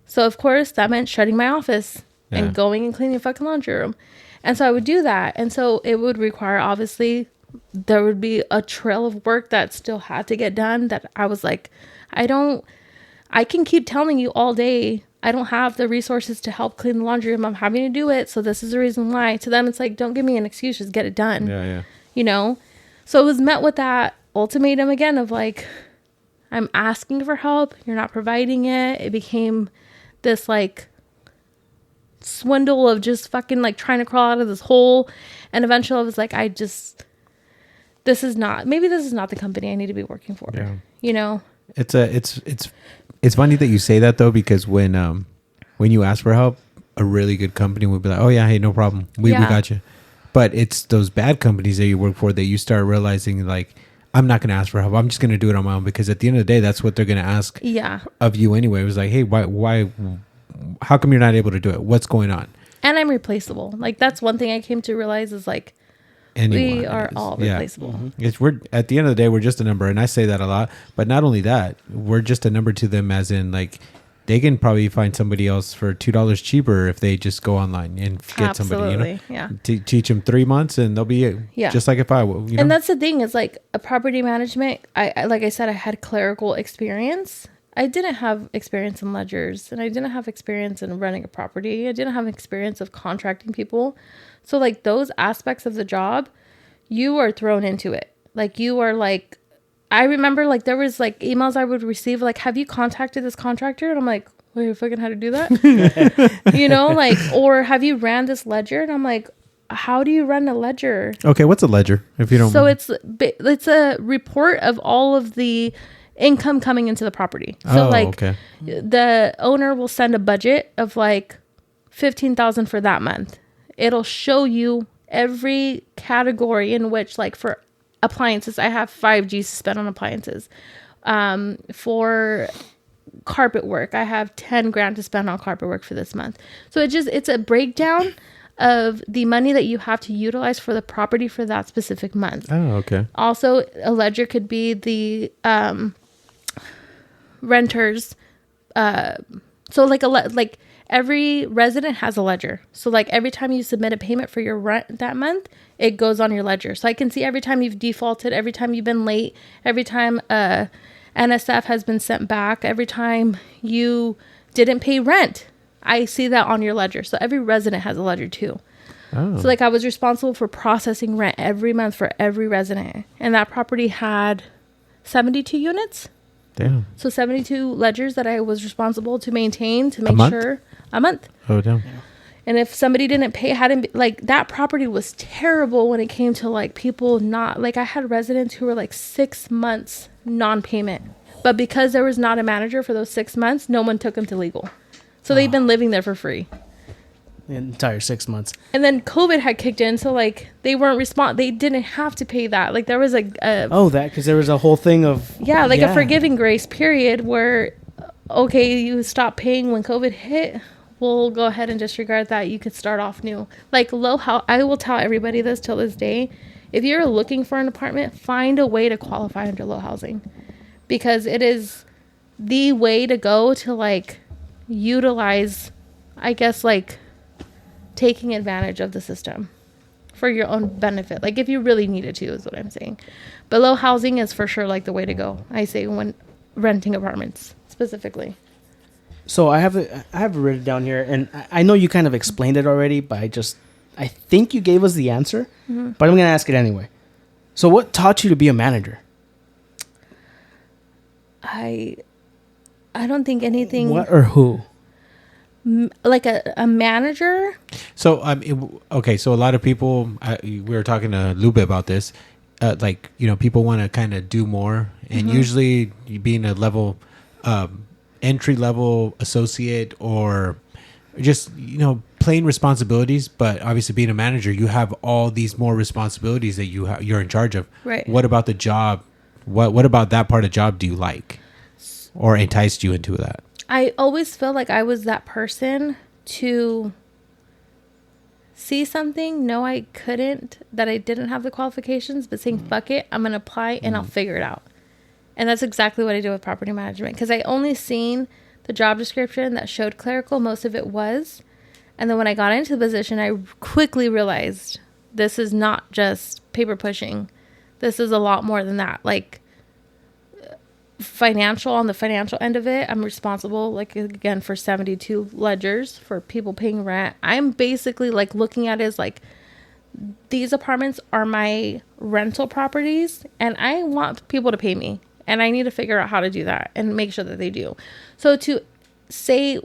So of course that meant shutting my office and going and cleaning the fucking laundry room. And so I would do that. And so it would require, obviously, there would be a trail of work that still had to get done, that I was like, I can keep telling you all day, I don't have the resources to help clean the laundry room. I'm having to do it. So this is the reason why. To them, it's like, don't give me an excuse, just get it done. Yeah. You know? So it was met with that ultimatum again of like, I'm asking for help, you're not providing it. It became this like swindle of just fucking like trying to crawl out of this hole. And eventually I was like, this is not the company I need to be working for. Yeah. You know? It's funny that you say that though, because when you ask for help, a really good company would be like, oh yeah, hey, no problem. We got you. But it's those bad companies that you work for that you start realizing, like, I'm not going to ask for help. I'm just going to do it on my own, because at the end of the day, that's what they're going to ask of you anyway. It was like, hey, why, how come you're not able to do it? What's going on? And I'm replaceable. Like, that's one thing I came to realize is like, we are all replaceable. Mm-hmm. We're at the end of the day, we're just a number. And I say that a lot, but not only that, we're just a number to them, as in like, they can probably find somebody else for $2 cheaper if they just go online and get somebody, you know, teach them 3 months and they'll be just like if I, you know? And that's the thing is like a property management. I like I said, I had clerical experience. I didn't have experience in ledgers, and I didn't have experience in running a property. I didn't have experience of contracting people. So like those aspects of the job, you are thrown into it. Like you are like, I remember like there was like emails I would receive like, have you contacted this contractor? And I'm like, wait, you fucking how to do that? You know, like, or have you ran this ledger? And I'm like, how do you run a ledger? Okay, what's a ledger? If you don't So it's a report of all of the income coming into the property. So the owner will send a budget of like $15,000 for that month. It'll show you every category in which, like for appliances, I have 5G to spend on appliances. For carpet work, I have 10 grand to spend on carpet work for this month. So it's a breakdown of the money that you have to utilize for the property for that specific month. Oh, okay. Also, a ledger could be the renters. So like every resident has a ledger. So like every time you submit a payment for your rent that month, it goes on your ledger. So I can see every time you've defaulted, every time you've been late, every time NSF has been sent back, every time you didn't pay rent. I see that on your ledger. So every resident has a ledger too. Oh. So like I was responsible for processing rent every month for every resident. And that property had 72 units. Damn. So 72 ledgers that I was responsible to maintain to make sure a month. Oh, damn. And if somebody didn't pay, like that property was terrible when it came to like people not, like I had residents who were like 6 months non-payment. But because there was not a manager for those 6 months, no one took them to legal. So they've been living there for free. The entire 6 months. And then COVID had kicked in, so like they weren't they didn't have to pay that. Like there was because there was a whole thing of a forgiving grace period where you stop paying when COVID hit, we'll go ahead and disregard that. You could start off new. Like I will tell everybody this till this day. If you're looking for an apartment, find a way to qualify under low housing, because it is the way to go to like utilize, I guess, like taking advantage of the system. for your own benefit. Like if you really needed to, is what I'm saying. But low housing is for sure like the way to go. I say when renting apartments specifically. So I have it written down here, and I know you kind of explained it already, but I think you gave us the answer, but I'm gonna ask it anyway. So what taught you to be a manager? I don't think anything. What or who? Like a manager. So okay. So a lot of people, we were talking a little bit about this. Like, you know, people want to kind of do more, and usually you being a level, entry level associate or just, you know, plain responsibilities. But obviously, being a manager, you have all these more responsibilities that you're in charge of. Right. What about the job? What about that part of job do you like, or enticed you into that? I always feel like I was that person to see something, know I couldn't, that I didn't have the qualifications, but saying, fuck it, I'm going to apply and I'll figure it out. And that's exactly what I did with property management. Because I only seen the job description that showed clerical, most of it was. And then when I got into the position, I quickly realized this is not just paper pushing. This is a lot more than that. Like, financial, on the financial end of it, I'm responsible, like, again, for 72 ledgers for people paying rent. I'm basically like looking at it as like, these apartments are my rental properties and I want people to pay me, and I need to figure out how to do that and make sure that they do. So to say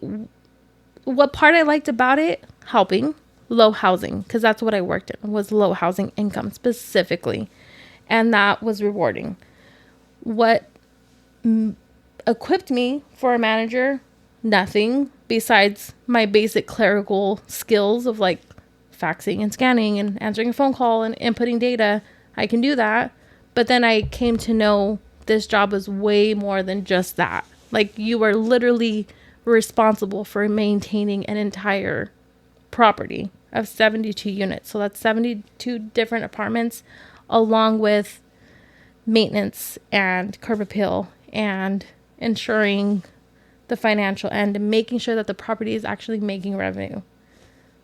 what part I liked about it, helping low housing, because that's what I worked in, was low housing income specifically, and that was rewarding. What equipped me for a manager? Nothing besides my basic clerical skills of like faxing and scanning and answering a phone call and inputting data. I can do that. But then I came to know this job was way more than just that. Like, you are literally responsible for maintaining an entire property of 72 units. So that's 72 different apartments, along with maintenance and curb appeal and ensuring the financial end and making sure that the property is actually making revenue.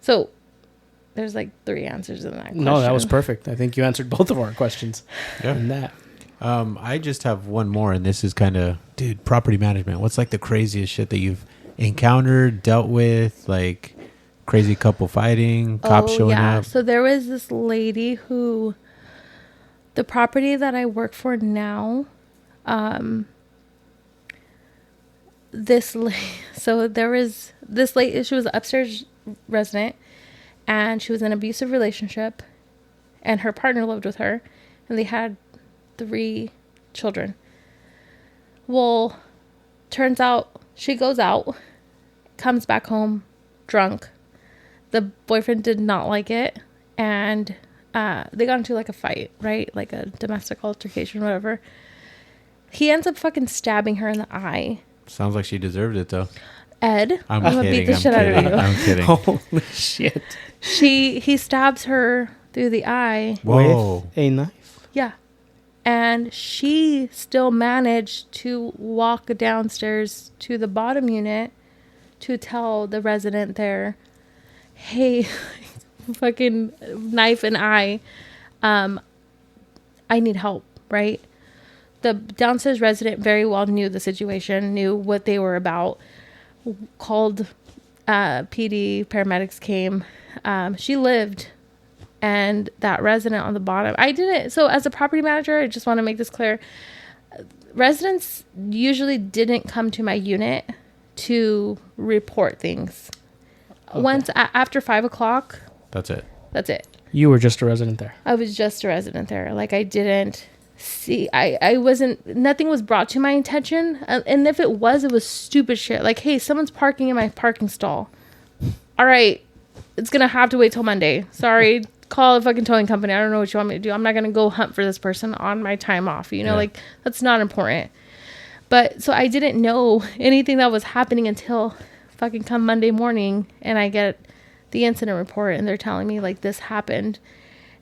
So there's like 3 answers in that question. No, that was perfect. I think you answered both of our questions in that. I just have one more, and this is kind of, dude, property management. What's like the craziest shit that you've encountered, dealt with, like crazy couple fighting, cops showing up? So there was this lady who, the property that I work for now, so there was this lady, she was an upstairs resident, and she was in an abusive relationship, and her partner lived with her, and they had 3 children. Well, turns out she goes out, comes back home drunk. The boyfriend did not like it, and they got into like a fight, right? Like a domestic altercation, whatever. He ends up fucking stabbing her in the eye. Sounds like she deserved it, though. Ed, I'm gonna kidding. beat the shit out of you. I'm kidding. Holy shit. He stabs her through the eye. Whoa. With a knife? Yeah. And she still managed to walk downstairs to the bottom unit to tell the resident there, hey, fucking knife and eye, I need help, right? The downstairs resident very well knew the situation, knew what they were about, called PD, paramedics came. She lived, and that resident on the bottom, I didn't. So as a property manager, I just want to make this clear. Residents usually didn't come to my unit to report things. Okay. Once after 5 o'clock. That's it. That's it. You were just a resident there. I was just a resident there. Like, I didn't see, I wasn't, nothing was brought to my attention. And if it was stupid shit. Like, hey, someone's parking in my parking stall. All right, it's going to have to wait till Monday. Sorry, call a fucking towing company. I don't know what you want me to do. I'm not going to go hunt for this person on my time off. You know, like, that's not important. But so I didn't know anything that was happening until fucking come Monday morning, and I get the incident report, and they're telling me like this happened.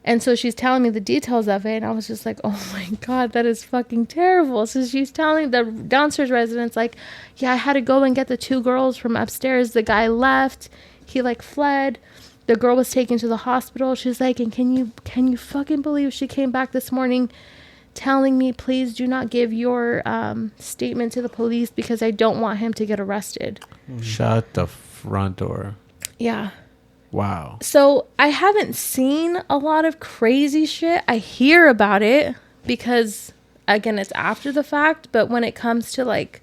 And so she's telling me the details of it, and I was just like, oh my God, that is fucking terrible. So she's telling the downstairs residents like, yeah, I had to go and get the 2 girls from upstairs. The guy left. He like fled. The girl was taken to the hospital. She's like, and can you fucking believe she came back this morning telling me, please do not give your statement to the police because I don't want him to get arrested. Shut the front door. Yeah. Wow. So I haven't seen a lot of crazy shit. I hear about it because, again, it's after the fact. But when it comes to like,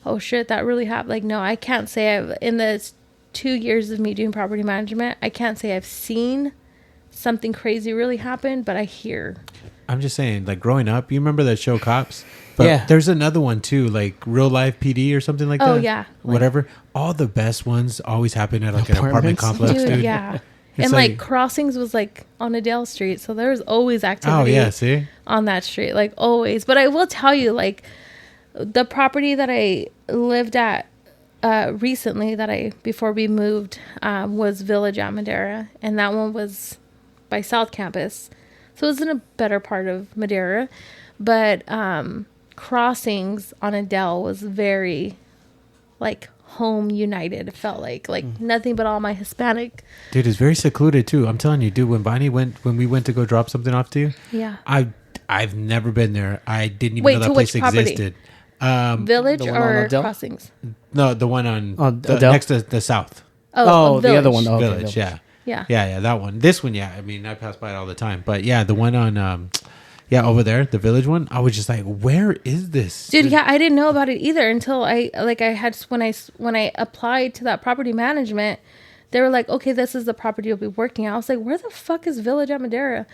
oh shit, that really happened. Like, no, I can't say in the 2 years of me doing property management, I can't say I've seen something crazy really happen, but I hear. I'm just saying, like growing up, you remember that show Cops? But Yeah. there's another one too, like Real Life PD or something like that. Oh, yeah. Whatever. All the best ones always happen at like an apartment Apartments? complex, dude. Yeah. It's And like Crossings was like on Adele Street, so there was always activity. Oh yeah, see? On that street, like always. But I will tell you, like the property that I lived at recently, before we moved, was Village at Madera, and that one was by South Campus, so it was in a better part of Madera. But Crossings on Adele was very like home united. It felt like nothing but all my Hispanic. Dude, it's very secluded too. I'm telling you, dude, when we went to go drop something off to you, Yeah. I've never been there. I didn't even Wait, know that to place which property? existed. Village the one on or Adele? Crossings? No, the one on Adele? next to the south Oh, the other Village. one. Oh, okay, village. Village. Yeah. Yeah. Yeah, that one. This one, yeah. I mean, I pass by it all the time. But yeah, the one on over there, the village one, I was just like, where is this? Dude, yeah, I didn't know about it either until I had when I applied to that property management, they were like, okay, this is the property you'll be working at. I was like, where the fuck is Village at Madera?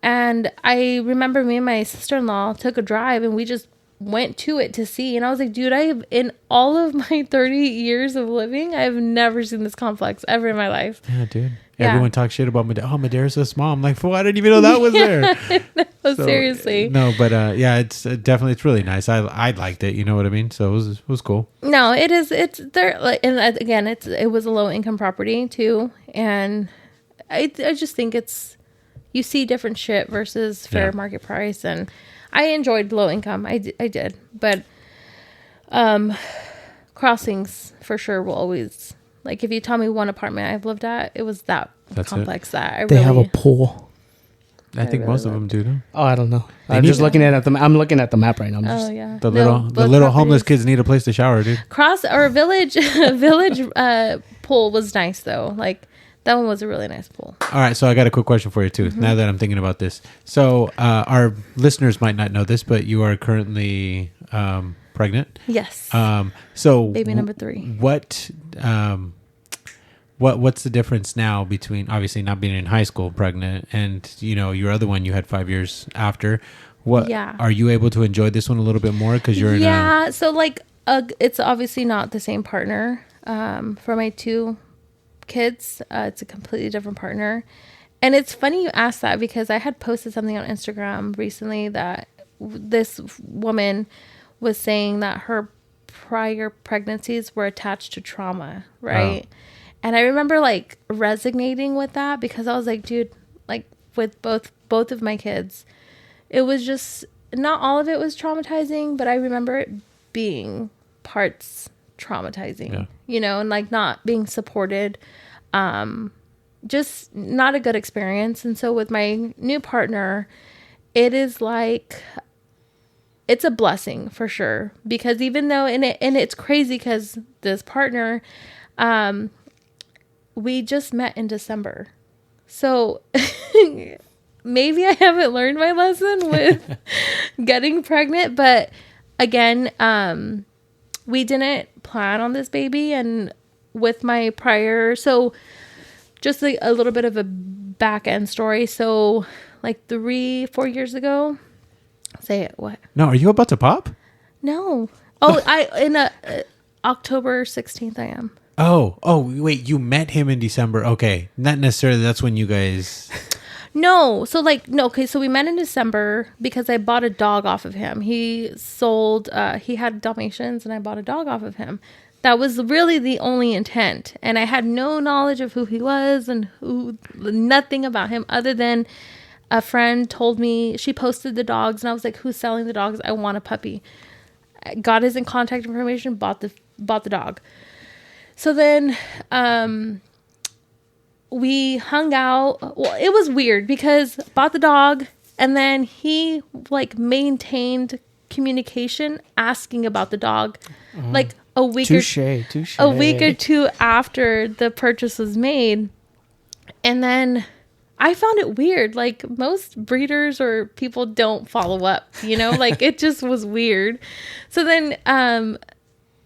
And I remember me and my sister-in-law took a drive and we just went to it to see. And I was like, dude, in all of my 30 years of living, I've never seen this complex ever in my life. Yeah, dude. Yeah. Everyone talks shit about Madera. Oh, Madera's so small. I'm like, fool, I didn't even know that was there. No, seriously. No, but yeah, it's definitely, it's really nice. I liked it. You know what I mean? So it was cool. No, it is. It's there. Like, and again, it was a low income property too. And I just think you see different shit versus fair market price. And I enjoyed low income. I did. But Crossings for sure will always, like, if you tell me one apartment I've lived at, it was that's complex that I They really have a pool. I think most of them do. No? Oh, I don't know. They I'm need just to- looking at the. I'm looking at the map right now. Oh yeah. The No, little both homeless properties. kids need a place to shower, dude. Village pool was nice though. Like that one was a really nice pool. All right, so I got a quick question for you too. Now that I'm thinking about this, so our listeners might not know this, but you are currently pregnant. Yes. So Baby number 3. What's the difference now between obviously not being in high school pregnant and your other one you had 5 years after? What are you able to enjoy this one a little bit more because you're in a so like it's obviously not the same partner for my 2 kids. It's a completely different partner. And it's funny you asked that because I had posted something on Instagram recently that this woman was saying that her prior pregnancies were attached to trauma, right? Oh. And I remember like resonating with that because I was like, dude, like with both of my kids, it was just not all of it was traumatizing, but I remember it being parts traumatizing, and like not being supported, just not a good experience. And so with my new partner, it is like, it's a blessing for sure, because even though, and it's crazy because this partner, we just met in December. So maybe I haven't learned my lesson with getting pregnant, but again, we didn't plan on this baby. And with my prior, so just like a little bit of a back end story. So like 3-4 years ago, say it, what? No, are you about to pop? No. Oh, October 16th I am. Oh, wait, you met him in December. Okay. Not necessarily that's when you guys... No. So okay. So we met in December because I bought a dog off of him. He sold, he had Dalmatians and I bought a dog off of him. That was really the only intent. And I had no knowledge of who he was and nothing about him other than a friend told me, she posted the dogs and I was like, who's selling the dogs? I want a puppy. I got his contact information, bought the dog. So then, we hung out. Well, it was weird because bought the dog and then he like maintained communication asking about the dog like a week Touche. a week or two after the purchase was made. And then I found it weird. Like most breeders or people don't follow up, you know, like it just was weird. So then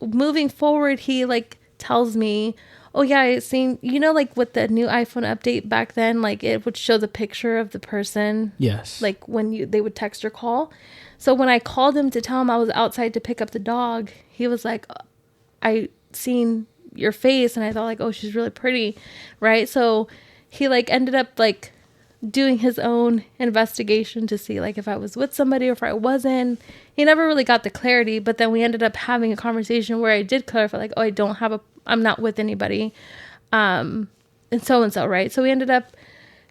moving forward, he like tells me, oh yeah, I seen, you know, like with the new iPhone update back then, like it would show the picture of the person. Yes. Like when they would text or call. So when I called him to tell him I was outside to pick up the dog, he was like, I seen your face and I thought like, oh, she's really pretty. Right. So he like ended up like doing his own investigation to see like if I was with somebody or if I wasn't. He never really got the clarity, but then we ended up having a conversation where I did clarify like, oh, I'm not with anybody. And so, right? So we ended up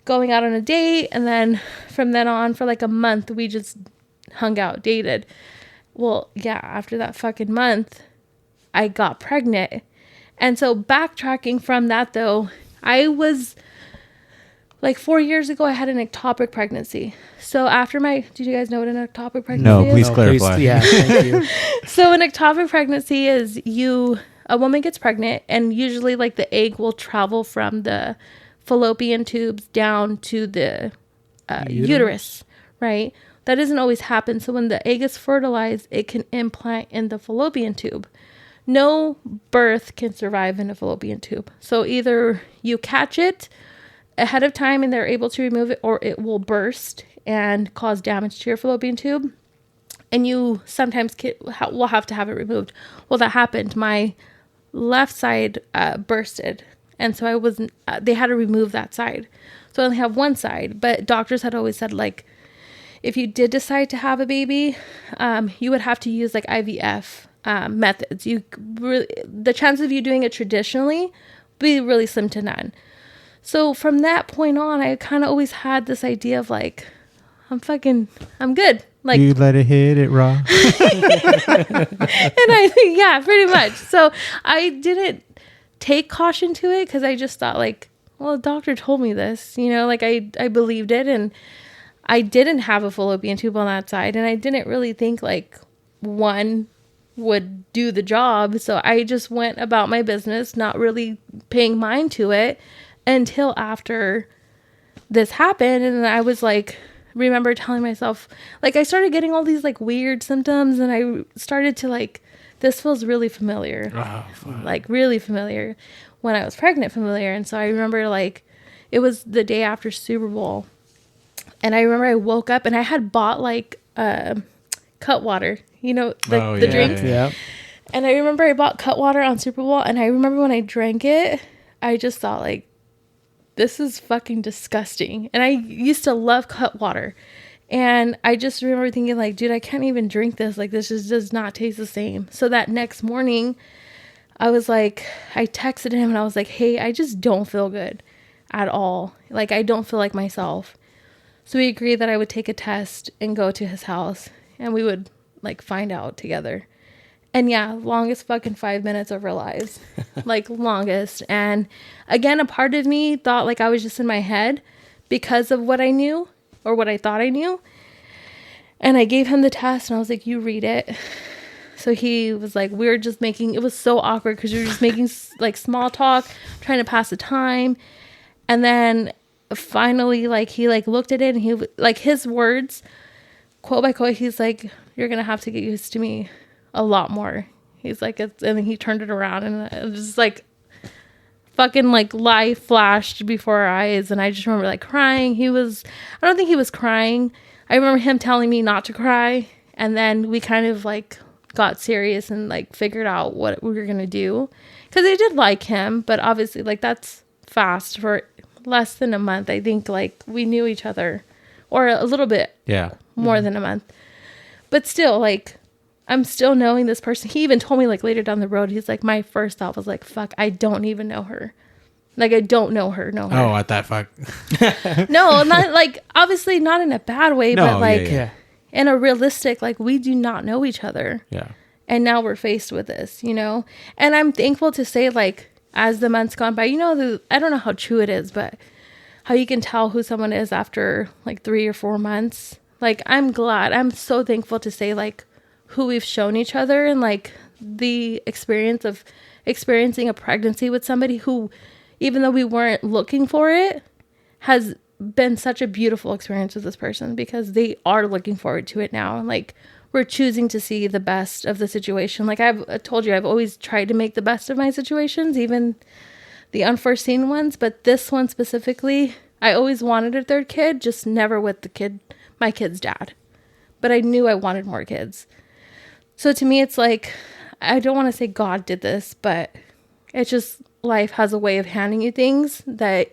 going out on a date, and then from then on for like a month, we just hung out, dated. Well, yeah, after that fucking month, I got pregnant. And so backtracking from that though, I was like 4 years ago, I had an ectopic pregnancy. So after did you guys know what an ectopic pregnancy No, is? please clarify. Yeah, thank you. So an ectopic pregnancy is a woman gets pregnant and usually like the egg will travel from the fallopian tubes down to the uterus, right? That doesn't always happen. So when the egg is fertilized, it can implant in the fallopian tube. No birth can survive in a fallopian tube. So either you catch it ahead of time and they're able to remove it, or it will burst and cause damage to your fallopian tube. And you sometimes will have to have it removed. Well, that happened. My left side bursted. And so I wasn't, they had to remove that side. So I only have one side. But doctors had always said, like, if you did decide to have a baby, you would have to use like IVF methods. The chance of you doing it traditionally would be really slim to none. So from that point on, I kind of always had this idea of like, I'm good. Like, you let it hit it raw. and I think, yeah, pretty much. So I didn't take caution to it because I just thought like, well, the doctor told me this, you know, like I believed it, and I didn't have a fallopian tube on that side, and I didn't really think like one would do the job. So I just went about my business, not really paying mind to it until after this happened. And I was like, remember telling myself, like, I started getting all these like weird symptoms, and I started to like, this feels really familiar. Like really familiar when I was pregnant, familiar. And so I remember like, it was the day after Super Bowl, and I remember I woke up and I had bought like cut water, you know, the drinks. Yeah. And I remember I bought cut water on Super Bowl, and I remember when I drank it, I just thought like, this is fucking disgusting. And I used to love cut water. And I just remember thinking like, dude, I can't even drink this. Like, this just does not taste the same. So that next morning, I was like, I texted him and I was like, hey, I just don't feel good at all. Like, I don't feel like myself. So we agreed that I would take a test and go to his house, and we would like find out together. And yeah, longest fucking 5 minutes of our lives. Like, longest. And again, a part of me thought like I was just in my head because of what I knew, or what I thought I knew. And I gave him the test and I was like, you read it. So he was like, we were just making, it was so awkward because we were just making like small talk, trying to pass the time. And then finally, like, he like looked at it, and he like, his words, quote by quote, he's like, you're going to have to get used to me a lot more. He's like, and then he turned it around, and it was just like fucking like life flashed before our eyes. And I just remember like crying. I don't think he was crying. I remember him telling me not to cry. And then we kind of like got serious and like figured out what we were going to do. Cause I did like him, but obviously like that's fast for less than a month. I think like we knew each other, or a little bit more than a month, but still like, I'm still knowing this person. He even told me like later down the road, he's like, my first thought was like, fuck, I don't even know her. Like, I don't know her. Oh, at that fuck. No, not like, obviously not in a bad way, No, but like yeah. in a realistic, like, we do not know each other. Yeah. And now we're faced with this, you know? And I'm thankful to say, like, as the months gone by, I don't know how true it is, but how you can tell who someone is after like 3 or 4 months. Like, I'm glad. I'm so thankful to say like who we've shown each other, and like the experience of experiencing a pregnancy with somebody who, even though we weren't looking for it, has been such a beautiful experience with this person, because they are looking forward to it now. Like, we're choosing to see the best of the situation. Like I've told you, I've always tried to make the best of my situations, even the unforeseen ones. But this one specifically, I always wanted a third kid, just never with my kid's dad. But I knew I wanted more kids. So to me, it's like, I don't want to say God did this, but it's just life has a way of handing you things that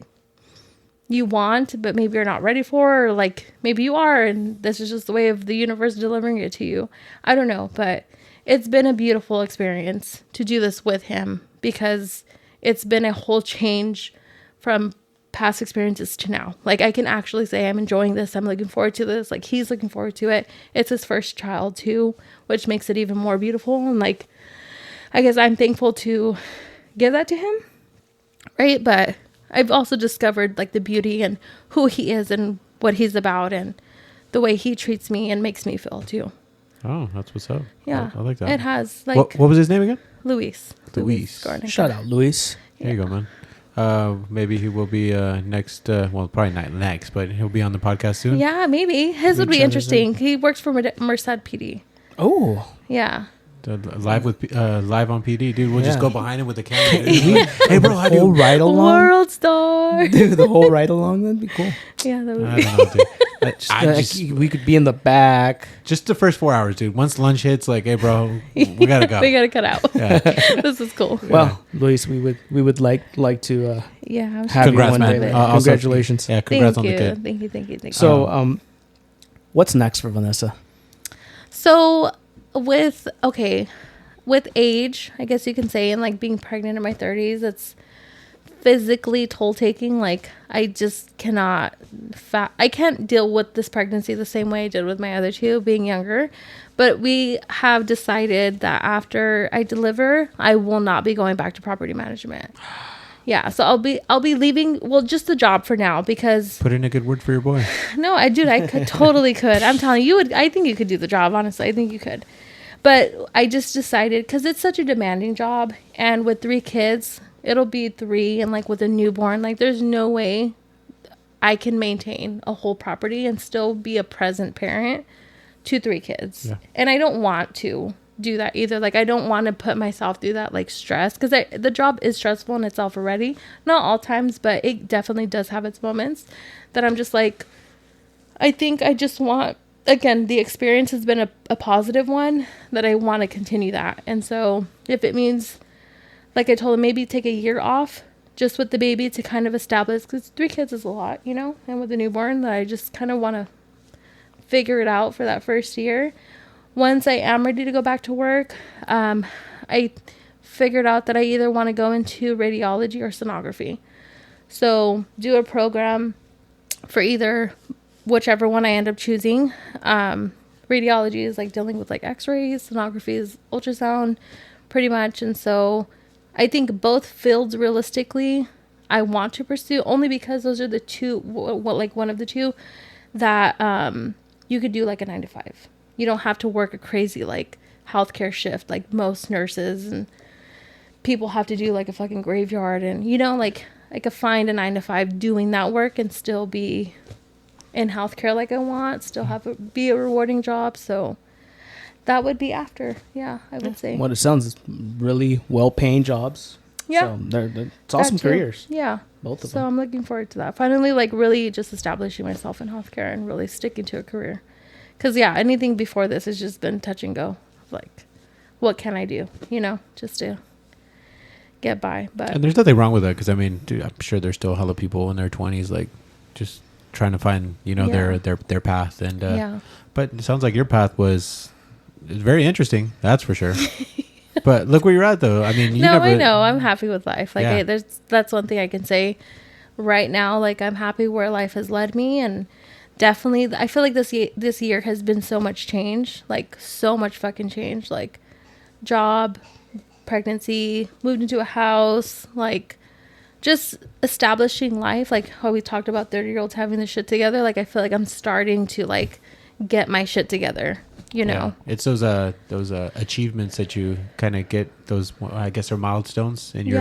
you want, but maybe you're not ready for, or like maybe you are, and this is just the way of the universe delivering it to you. I don't know, but it's been a beautiful experience to do this with him, because it's been a whole change from past experiences to now. Like, I can actually say I'm enjoying this. I'm looking forward to this. Like, he's looking forward to it. It's his first child too, which makes it even more beautiful. And like, I guess I'm thankful to give that to him. Right. But I've also discovered like the beauty and who he is and what he's about, and the way he treats me and makes me feel too. Oh, that's what's up. Yeah. I like that. It has like What was his name again? Luis. Luis. Garnica. Shout out, Luis. There you go, man. Maybe he will be next. Well, probably not next, but he'll be on the podcast soon. Yeah, maybe his would be interesting. He works for Merced PD. Oh. Yeah. Live on PD, dude. We'll just Yeah. go behind him with the camera. Hey, bro, how do Whole you? ride along. World star. Dude, the whole ride along, that'd be cool. Yeah, that would I be. don't know, dude. We could be in the back. Just the first 4 hours, dude. Once lunch hits, like, hey, bro, we gotta go. We gotta cut out. Yeah. This is cool. Well, Luis, we would like to Yeah. I'm have Congrats, you one man. day. Also- Congratulations. Yeah, congrats Thank on you. the kid. Thank you. So, what's next for Vanessa? So with age, I guess you can say, and like being pregnant in my 30s, it's physically toll taking. Like, I just cannot I can't deal with this pregnancy the same way I did with my other two, being younger. But we have decided that after I deliver, I will not be going back to property management. Yeah, so I'll be leaving, well, just the job for now, because Put in a good word for your boy. no, I totally could. I'm telling you, I think you could do the job, honestly. I think you could. But I just decided, because it's such a demanding job, and with 3 kids, it'll be 3, and like with a newborn, like there's no way I can maintain a whole property and still be a present parent to 3 kids. Yeah. And I don't want to do that either. Like, I don't want to put myself through that like stress, because the job is stressful in itself already. Not all times, but it definitely does have its moments that I'm just like, I think I just want, again, the experience has been a positive one, that I want to continue that. And so if it means, like I told him, maybe take a year off just with the baby to kind of establish, because 3 kids is a lot, and with a newborn, that I just kind of want to figure it out for that first year. Once I am ready to go back to work, I figured out that I either want to go into radiology or sonography. So do a program for either, whichever one I end up choosing. Radiology is like dealing with like x-rays, sonography is ultrasound, pretty much. And so I think both fields, realistically, I want to pursue, only because those are the two, like one of the two that you could do like a 9-to-5. You don't have to work a crazy like healthcare shift like most nurses, and people have to do like a fucking graveyard, and like I could find a 9-to-5 doing that work and still be in healthcare like I want, still have be a rewarding job. So that would be after. Yeah, I would say. What it sounds is really well-paying jobs. Yeah. So it's awesome That too. careers. Yeah. Both of So them. I'm looking forward to that. Finally, like really just establishing myself in healthcare and really sticking to a career. Because, yeah, anything before this has just been touch and go. Like, what can I do? Just to get by. But And there's nothing wrong with that, because I mean, dude, I'm sure there's still hella people in their 20s, like just trying to find, Yeah. their path. And yeah. but it sounds like your path was very interesting. That's for sure. But look where you're at, though. I mean, I know. I'm happy with life. Like, Yeah. that's one thing I can say right now. Like, I'm happy where life has led me, and definitely, I feel like this year has been so much change, like so much fucking change, like job, pregnancy, moved into a house, like just establishing life, like how we talked about 30-year-olds having the shit together. Like I feel like I'm starting to like get my shit together, you know. Yeah. It's those achievements that you kind of get, those I guess are milestones in your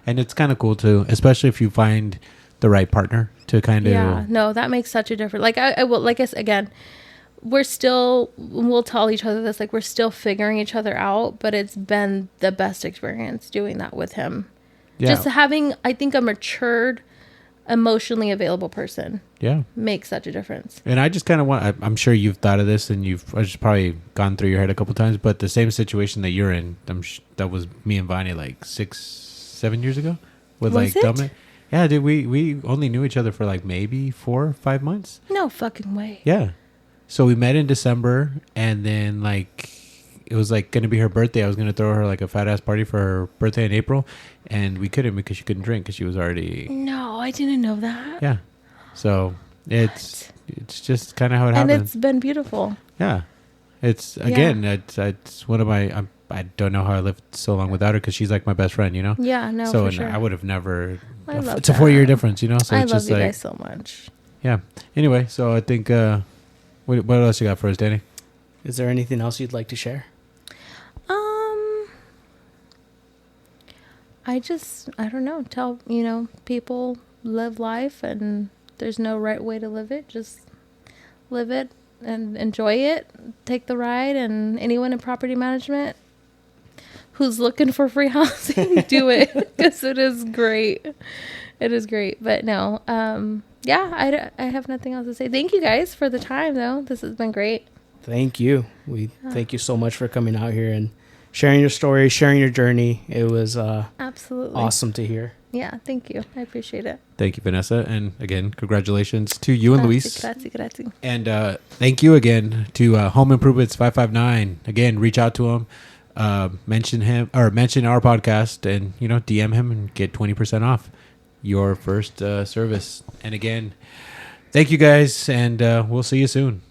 and it's kind of cool too, especially if you find the right partner to kind of no, that makes such a difference. Like I will, like I said, again, we'll tell each other this, like we're still figuring each other out, but it's been the best experience doing that with him. Just having, I think, a matured, emotionally available person makes such a difference. And I just kind of want, I'm sure you've thought of this and you've just probably gone through your head a couple times, but the same situation that you're in, that was me and Vanya like 6-7 years ago with was like it? Dominic. Yeah, dude, we only knew each other for like maybe 4 or 5 months. No fucking way. Yeah. So we met in December, and then like it was like going to be her birthday. I was going to throw her like a fat ass party for her birthday in April, and we couldn't because she couldn't drink because she was already. No, I didn't know that. Yeah. So it's just kind of how it happened. And it's been beautiful. Yeah. It's again, it's one of my. I don't know how I lived so long without her because she's like my best friend, you know. Yeah, no, so for sure. I would have never. I love it's a 4-year difference, you know. So I it's love just you like, guys so much. Yeah. Anyway, so I think. What else you got for us, Danny? Is there anything else you'd like to share? I don't know. Tell, people live life and there's no right way to live it. Just live it and enjoy it. Take the ride, and anyone in property management who's looking for free housing, do it, because it is great. It is great. But no, I have nothing else to say. Thank you guys for the time, though. This has been great. Thank you. We thank you so much for coming out here and sharing your story, sharing your journey. It was absolutely awesome to hear. Yeah, thank you. I appreciate it. Thank you, Vanessa. And again, congratulations to you and Luis. Grazie. And thank you again to Home Improvements 559. Again, reach out to him, mention our podcast, and DM him and get 20% off your first service. And again, thank you guys, and we'll see you soon.